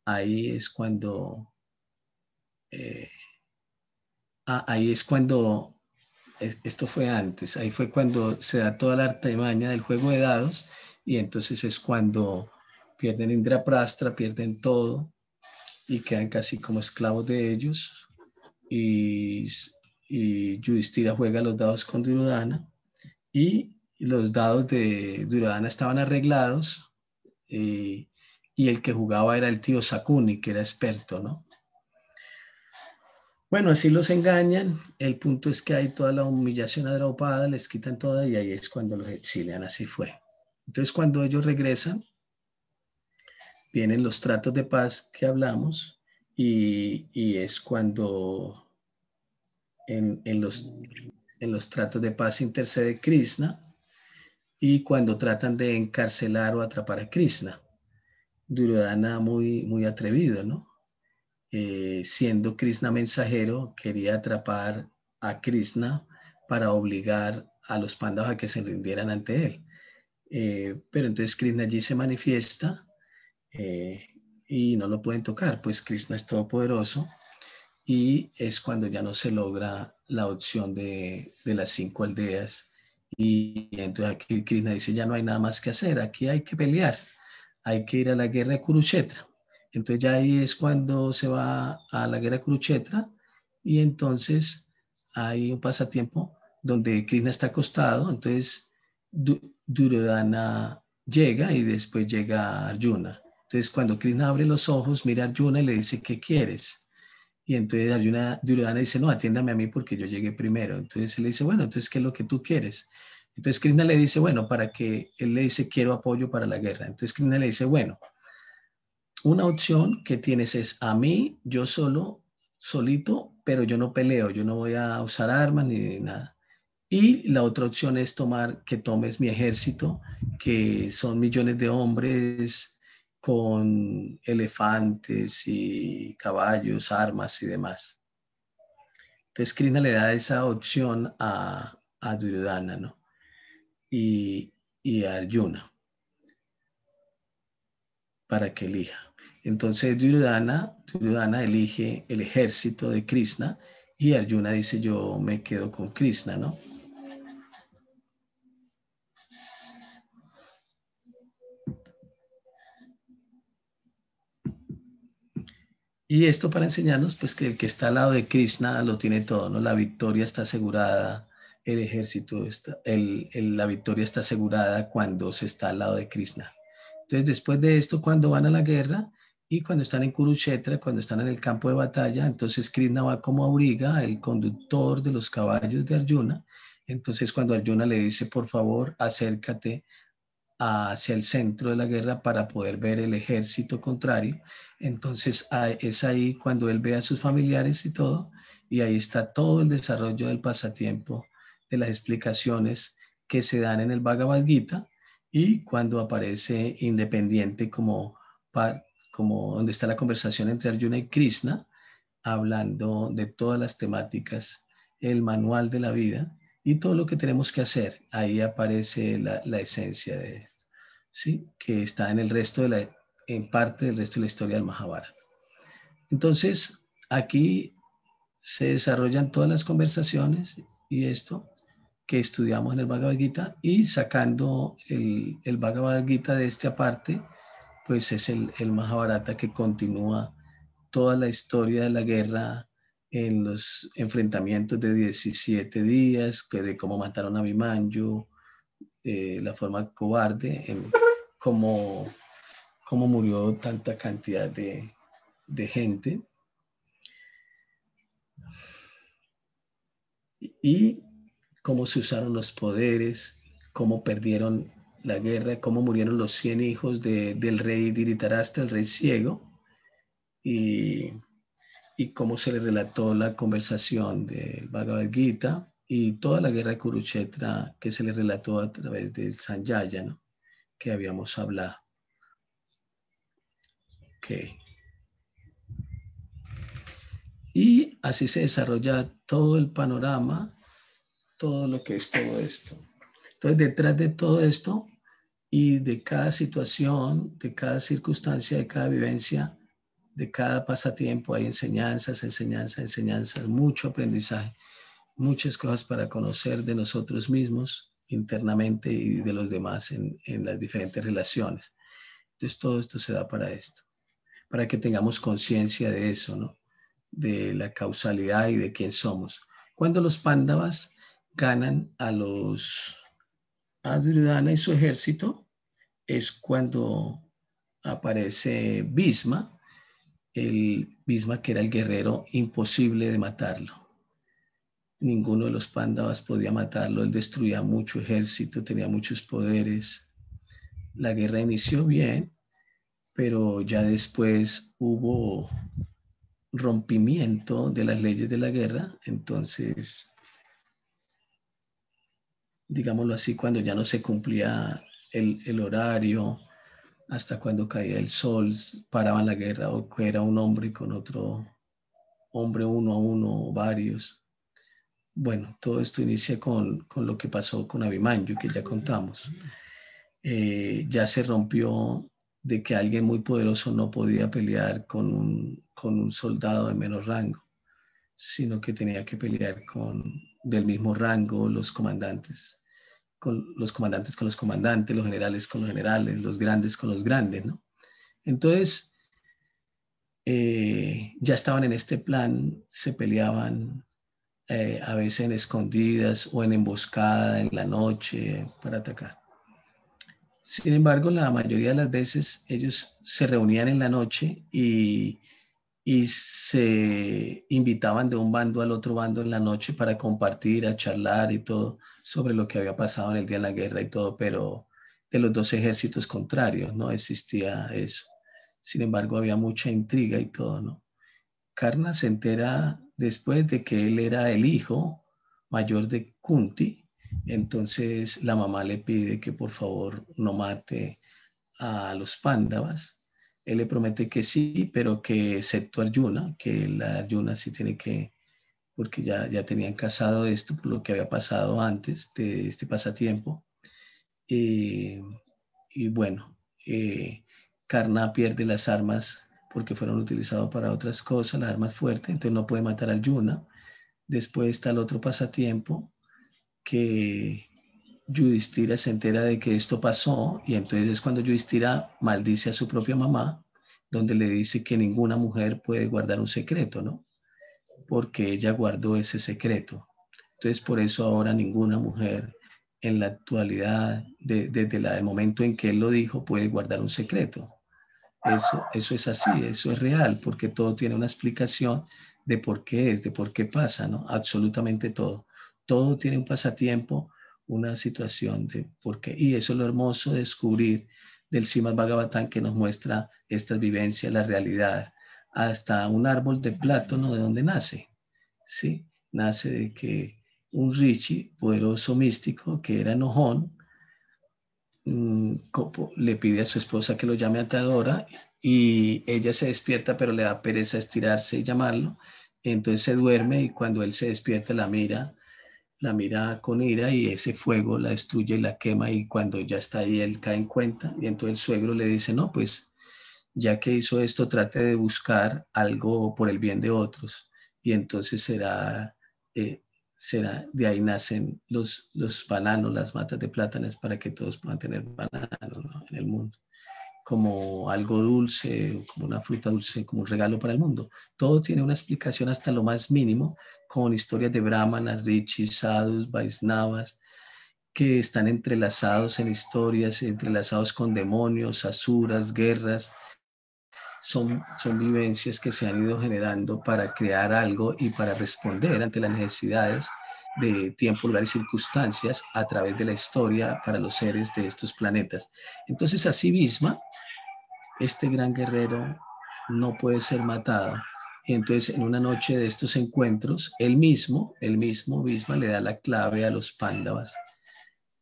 Ahí es cuando esto fue antes, ahí fue cuando se da toda la artimaña del juego de dados, y entonces es cuando pierden Indraprastha, pierden todo, y quedan casi como esclavos de ellos. y Yudhishthira juega los dados con Duryodhana y los dados de Duryodhana estaban arreglados y el que jugaba era el tío Sakuni, que era experto, ¿no? Bueno, así los engañan. El punto es que hay toda la humillación a Draupada, les quitan toda y ahí es cuando los exilian. Así fue. Entonces, cuando ellos regresan, vienen los tratos de paz que hablamos y es cuando en los tratos de paz intercede Krishna y cuando tratan de encarcelar o atrapar a Krishna. Duryodhana muy atrevido, ¿no? Siendo Krishna mensajero, quería atrapar a Krishna para obligar a los Pandavas a que se rindieran ante él. Pero entonces Krishna allí se manifiesta y no lo pueden tocar, pues Krishna es todopoderoso y es cuando ya no se logra la opción de las 5 aldeas y entonces aquí Krishna dice ya no hay nada más que hacer, aquí hay que pelear, hay que ir a la guerra de Kurukshetra. Entonces ya ahí es cuando se va a la guerra de Kurukshetra y entonces hay un pasatiempo donde Krishna está acostado, entonces Duryodhana llega y después llega Arjuna. Entonces cuando Krishna abre los ojos, mira a Arjuna y le dice, ¿qué quieres? Y entonces Duryodhana dice, no, atiéndame a mí porque yo llegué primero. Entonces él le dice, bueno, entonces, ¿qué es lo que tú quieres? Entonces Krishna le dice, bueno, él le dice, quiero apoyo para la guerra. Entonces Krishna le dice, bueno, una opción que tienes es a mí, yo solito, pero yo no peleo, yo no voy a usar armas ni nada. Y la otra opción es que tomes mi ejército, que son millones de hombres con elefantes y caballos, armas y demás. Entonces Krishna le da esa opción a Duryodhana, ¿no? Y a Arjuna para que elija. Entonces Duryodhana elige el ejército de Krishna y Arjuna dice yo me quedo con Krishna, ¿no? Y esto para enseñarnos pues que el que está al lado de Krishna lo tiene todo, ¿no? La victoria está asegurada, el ejército la victoria está asegurada cuando se está al lado de Krishna. Entonces después de esto, cuando van a la guerra y cuando están en Kurukshetra, cuando están en el campo de batalla, entonces Krishna va como auriga, el conductor de los caballos de Arjuna. Entonces cuando Arjuna le dice, por favor, acércate hacia el centro de la guerra para poder ver el ejército contrario. Entonces es ahí cuando él ve a sus familiares y todo, y ahí está todo el desarrollo del pasatiempo, de las explicaciones que se dan en el Bhagavad Gita, y cuando aparece independiente como donde está la conversación entre Arjuna y Krishna, hablando de todas las temáticas, el manual de la vida, y todo lo que tenemos que hacer. Ahí aparece la esencia de esto, ¿sí? Que está en en parte del resto de la historia del Mahabharata. Entonces, aquí se desarrollan todas las conversaciones y esto que estudiamos en el Bhagavad Gita y sacando el Bhagavad Gita de esta parte, pues es el Mahabharata que continúa toda la historia de la guerra en los enfrentamientos de 17 días, de cómo mataron a Abhimanyu, la forma cobarde, cómo murió tanta cantidad de gente. Y cómo se usaron los poderes, cómo perdieron la guerra, cómo murieron los 100 hijos del rey Dhritarashtra, el rey ciego, y cómo se le relató la conversación del Bhagavad Gita y toda la guerra de Kurukshetra que se le relató a través del Sanjaya, ¿no? Que habíamos hablado. Okay. Y así se desarrolla todo el panorama, todo lo que es todo esto. Entonces, detrás de todo esto y de cada situación, de cada circunstancia, de cada vivencia, de cada pasatiempo hay enseñanzas, mucho aprendizaje, muchas cosas para conocer de nosotros mismos internamente y de los demás en las diferentes relaciones. Entonces todo esto se da para esto, para que tengamos conciencia de eso, ¿no? de la causalidad y de quién somos. Cuando los Pándavas ganan a Duryodhana y su ejército, es cuando aparece Bhisma, el Bhisma que era el guerrero imposible de matarlo. Ninguno de los Pándavas podía matarlo, él destruía mucho ejército, tenía muchos poderes. La guerra inició bien, pero ya después hubo rompimiento de las leyes de la guerra, entonces, digámoslo así, cuando ya no se cumplía el horario, hasta cuando caía el sol, paraban la guerra, o que era un hombre con otro hombre uno a uno, o varios. Bueno, todo esto inicia con lo que pasó con Abhimanyu, que ya contamos. Ya se rompió de que alguien muy poderoso no podía pelear con un soldado de menos rango, sino que tenía que pelear del mismo rango los comandantes con los comandantes, los generales con los generales, los grandes con los grandes, ¿no? Entonces, ya estaban en este plan, se peleaban a veces en escondidas o en emboscada en la noche para atacar. Sin embargo, la mayoría de las veces ellos se reunían en la noche y se invitaban de un bando al otro bando en la noche para compartir, a charlar y todo sobre lo que había pasado en el día de la guerra y todo, pero de los dos ejércitos contrarios no existía eso. Sin embargo, había mucha intriga y todo, ¿no? Karna se entera después de que él era el hijo mayor de Kunti, entonces la mamá le pide que por favor no mate a los Pándavas. Él le promete que sí, pero que excepto Arjuna, que la Arjuna sí tiene que, porque ya tenían casado esto por lo que había pasado antes de este pasatiempo. Y bueno, Karna pierde las armas porque fueron utilizadas para otras cosas, las armas fuertes, entonces no puede matar a Arjuna. Después está el otro pasatiempo, que Yudhishthira se entera de que esto pasó y entonces es cuando Yudhishthira maldice a su propia mamá, donde le dice que ninguna mujer puede guardar un secreto, ¿no? Porque ella guardó ese secreto. Entonces por eso ahora ninguna mujer en la actualidad, desde el momento en que él lo dijo, puede guardar un secreto. Eso es así, eso es real, porque todo tiene una explicación de por qué es, de por qué pasa, ¿no? Absolutamente todo. Todo tiene un pasatiempo, una situación de por qué. Y eso es lo hermoso de descubrir del Srimad Bhagavatam, que nos muestra estas vivencias, la realidad. Hasta un árbol de plátano, ¿de dónde nace? ¿Sí? Nace de que un rishi, poderoso místico, que era enojón, le pide a su esposa que lo llame a tal hora y ella se despierta, pero le da pereza estirarse y llamarlo. Entonces se duerme y cuando él se despierta la mira con ira y ese fuego la destruye y la quema, y cuando ya está ahí él cae en cuenta y entonces el suegro le dice, no, pues ya que hizo esto, trate de buscar algo por el bien de otros y entonces será, de ahí nacen los bananos, las matas de plátanos, para que todos puedan tener bananos, ¿no? En el mundo, como algo dulce, como una fruta dulce, como un regalo para el mundo. Todo tiene una explicación hasta lo más mínimo, con historias de brahmanas, rishis, sadhus, vaisnavas, que están entrelazados en historias, entrelazados con demonios, asuras, guerras. Son vivencias que se han ido generando para crear algo y para responder ante las necesidades de tiempo, lugar y circunstancias a través de la historia para los seres de estos planetas. Entonces, así misma, este gran guerrero no puede ser matado. Y entonces, en una noche de estos encuentros, él mismo Bhisma le da la clave a los Pándavas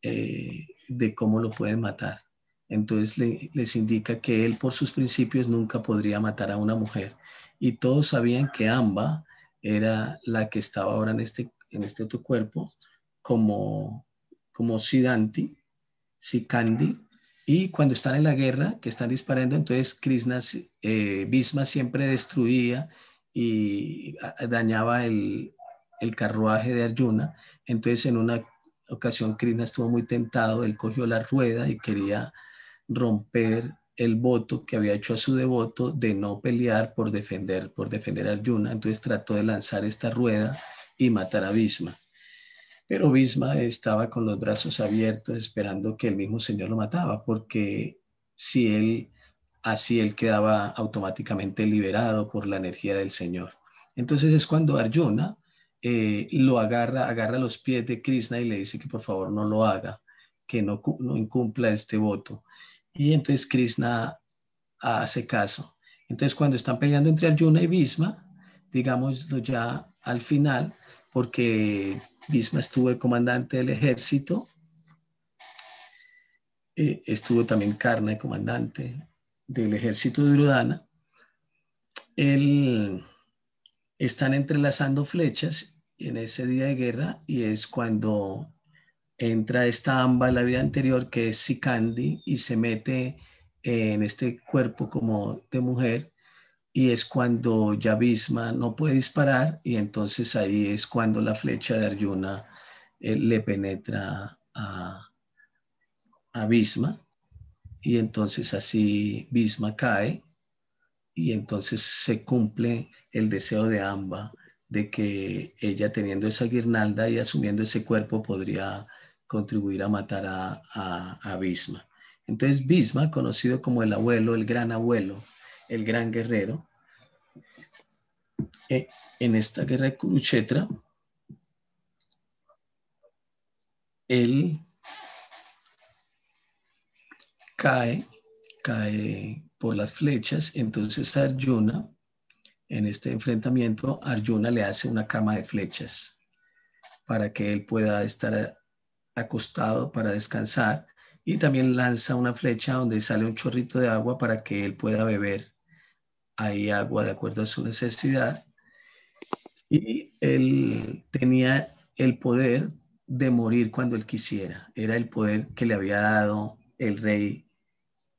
de cómo lo pueden matar. Entonces les indica que él por sus principios nunca podría matar a una mujer. Y todos sabían que Amba era la que estaba ahora en este otro cuerpo, como Siddhanti, Sikandi. Y cuando están en la guerra, que están disparando, entonces Bhisma siempre destruía y dañaba el carruaje de Arjuna. Entonces en una ocasión Krishna estuvo muy tentado, él cogió la rueda y quería romper el voto que había hecho a su devoto de no pelear por defender a Arjuna. Entonces trató de lanzar esta rueda y matar a Bhisma. Pero Bhisma estaba con los brazos abiertos esperando que el mismo Señor lo mataba, porque así él quedaba automáticamente liberado por la energía del Señor. Entonces es cuando Arjuna lo agarra los pies de Krishna y le dice que por favor no lo haga, que no incumpla este voto. Y entonces Krishna hace caso. Entonces cuando están peleando entre Arjuna y Bhisma, digámoslo ya al final, porque Bhisma estuvo de comandante del ejército, estuvo también Karna de comandante del ejército de Duryodhana. Están entrelazando flechas en ese día de guerra y es cuando entra esta Amba, la vida anterior, que es Sikandi, y se mete en este cuerpo como de mujer, y es cuando ya Bhisma no puede disparar, y entonces ahí es cuando la flecha de Arjuna le penetra a Bhisma, y entonces así Bhisma cae, y entonces se cumple el deseo de Amba de que ella, teniendo esa guirnalda y asumiendo ese cuerpo, podría contribuir a matar a Bhisma. Entonces Bhisma, conocido como el abuelo, el gran guerrero, en esta guerra de Kurukshetra, él cae por las flechas. Entonces Arjuna, en este enfrentamiento, Arjuna le hace una cama de flechas para que él pueda estar acostado para descansar, y también lanza una flecha donde sale un chorrito de agua para que él pueda beber ahí agua de acuerdo a su necesidad. Y él tenía el poder de morir cuando él quisiera. Era el poder que le había dado el rey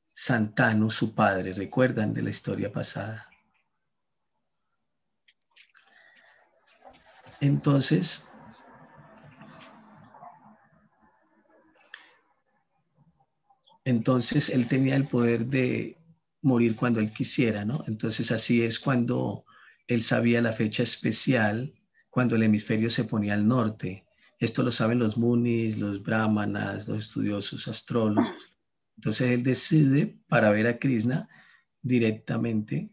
Santanu, su padre. ¿Recuerdan de la historia pasada? Entonces, él tenía el poder de morir cuando él quisiera, ¿no? Entonces así es cuando él sabía la fecha especial, cuando el hemisferio se ponía al norte. Esto lo saben los munis, los brahmanas, los estudiosos astrólogos. Entonces él decide, para ver a Krishna directamente,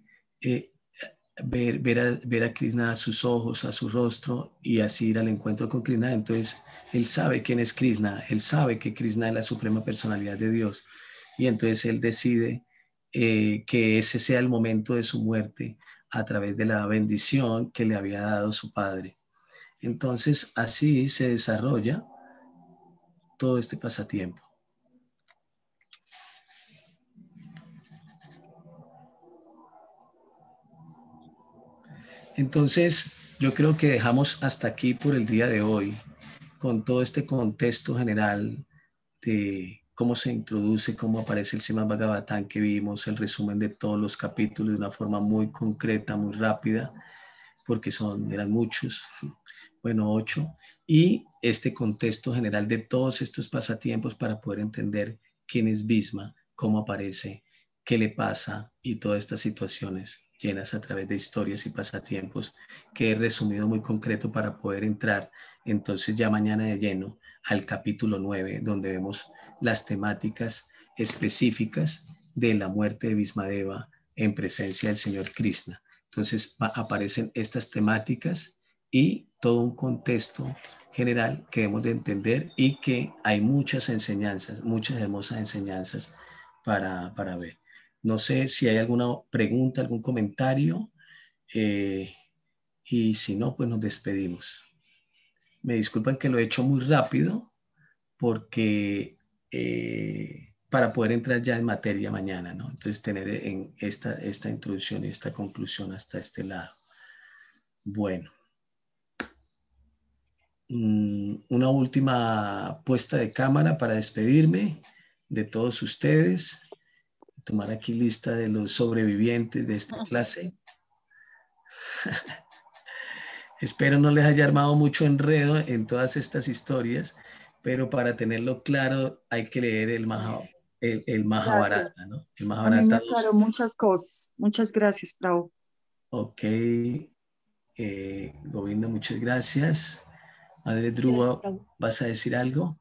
ver a Krishna a sus ojos, a su rostro, y así ir al encuentro con Krishna. Entonces él sabe quién es Krishna, él sabe que Krishna es la suprema personalidad de Dios, y entonces él decide que ese sea el momento de su muerte a través de la bendición que le había dado su padre. Entonces así se desarrolla todo este pasatiempo. Entonces, yo creo que dejamos hasta aquí por el día de hoy, con todo este contexto general de cómo se introduce, cómo aparece el Srimad Bhagavatam que vimos, el resumen de todos los capítulos de una forma muy concreta, muy rápida, porque eran muchos, bueno, 8, y este contexto general de todos estos pasatiempos para poder entender quién es Bhisma, cómo aparece, qué le pasa y todas estas situaciones llenas a través de historias y pasatiempos que he resumido muy concreto para poder entrar entonces ya mañana de lleno al capítulo 9, donde vemos las temáticas específicas de la muerte de Bhismadeva en presencia del Señor Krishna. Entonces aparecen estas temáticas y todo un contexto general que debemos de entender, y que hay muchas enseñanzas, muchas hermosas enseñanzas para ver. No sé si hay alguna pregunta, algún comentario, y si no, pues nos despedimos. Me disculpan que lo he hecho muy rápido, porque para poder entrar ya en materia mañana, ¿no? Entonces tener en esta introducción y esta conclusión hasta este lado. Bueno. Una última puesta de cámara para despedirme de todos ustedes. Tomar aquí lista de los sobrevivientes de esta clase. Espero no les haya armado mucho enredo en todas estas historias, pero para tenerlo claro hay que leer el Gracias. Mahabharata, ¿no? El A mí me Mahabharata aclaró 2. muchas cosas. Muchas gracias, Prabhu. Ok, Govinda, muchas gracias. Madre Gracias, Dhruva, Prabhu. ¿vas a decir algo?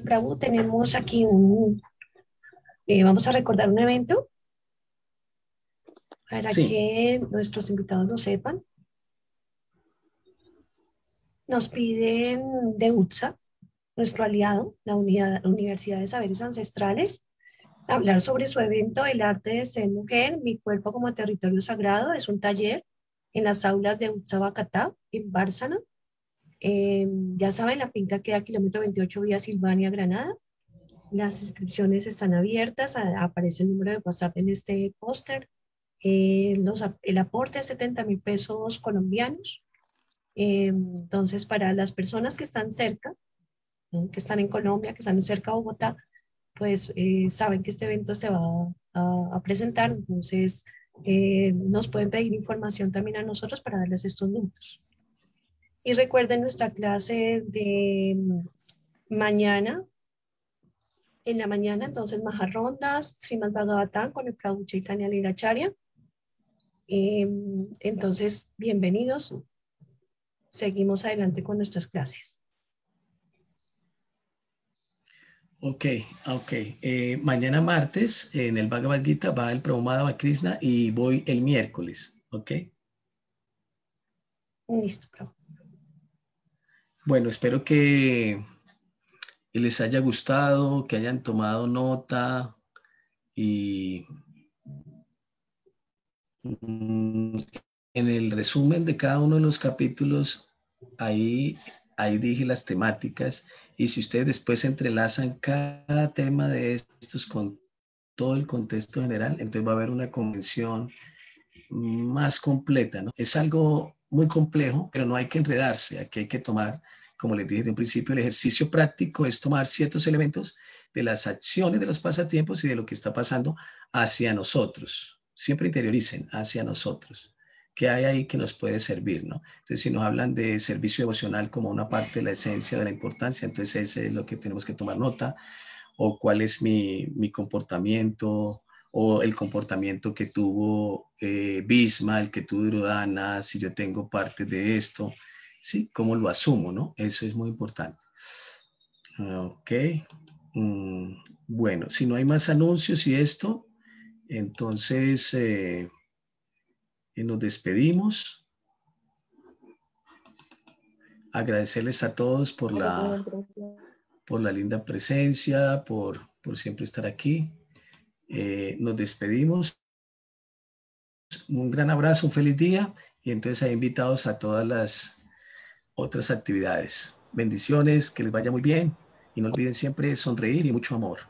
Prabhu, tenemos aquí vamos a recordar un evento para Sí, que nuestros invitados lo sepan. Nos piden de UTSA, nuestro aliado, la Universidad de Saberes Ancestrales, hablar sobre su evento El arte de ser mujer, mi cuerpo como territorio sagrado. Es un taller en las aulas de UTSA Bacatá, en Bárcena. Ya saben, la finca queda a kilómetro 28 vía Silvania, Granada. Las inscripciones están abiertas, aparece el número de WhatsApp en este póster. El aporte es 70.000 pesos colombianos. Entonces, para las personas que están cerca, ¿no?, que están en Colombia, que están cerca de Bogotá, pues saben que este evento se va a presentar. Entonces, nos pueden pedir información también a nosotros para darles estos números. Y recuerden nuestra clase de mañana. En la mañana, entonces, Maharondas, Srimad Bhagavatam con el Prabhu Chaitanya Lilacharya. Entonces, bienvenidos. Seguimos adelante con nuestras clases. ok. Mañana martes en el Bhagavad Gita va el Prabhu Madhava Krishna y voy el miércoles, ¿ok? Listo, Prabhu. Bueno, espero que les haya gustado, que hayan tomado nota y en el resumen de cada uno de los capítulos, ahí dije las temáticas, y si ustedes después entrelazan cada tema de estos con todo el contexto general, entonces va a haber una convención más completa, ¿no? Es algo muy complejo, pero no hay que enredarse. Aquí hay que tomar, como les dije de un principio, el ejercicio práctico es tomar ciertos elementos de las acciones, de los pasatiempos y de lo que está pasando hacia nosotros. Siempre interioricen hacia nosotros. ¿Qué hay ahí que nos puede servir, no? Entonces, si nos hablan de servicio devocional como una parte de la esencia, de la importancia, entonces ese es lo que tenemos que tomar nota. O cuál es mi comportamiento, o el comportamiento que tuvo Bhisma, el que tuvo Duryodhana, si yo tengo parte de esto, ¿sí? ¿Cómo lo asumo, no? Eso es muy importante. Ok. Bueno, si no hay más anuncios y esto, entonces nos despedimos. Agradecerles a todos por la linda presencia, por siempre estar aquí. Nos despedimos. Un gran abrazo, un feliz día, y entonces hay invitados a todas las otras actividades. Bendiciones, que les vaya muy bien y no olviden siempre sonreír y mucho amor.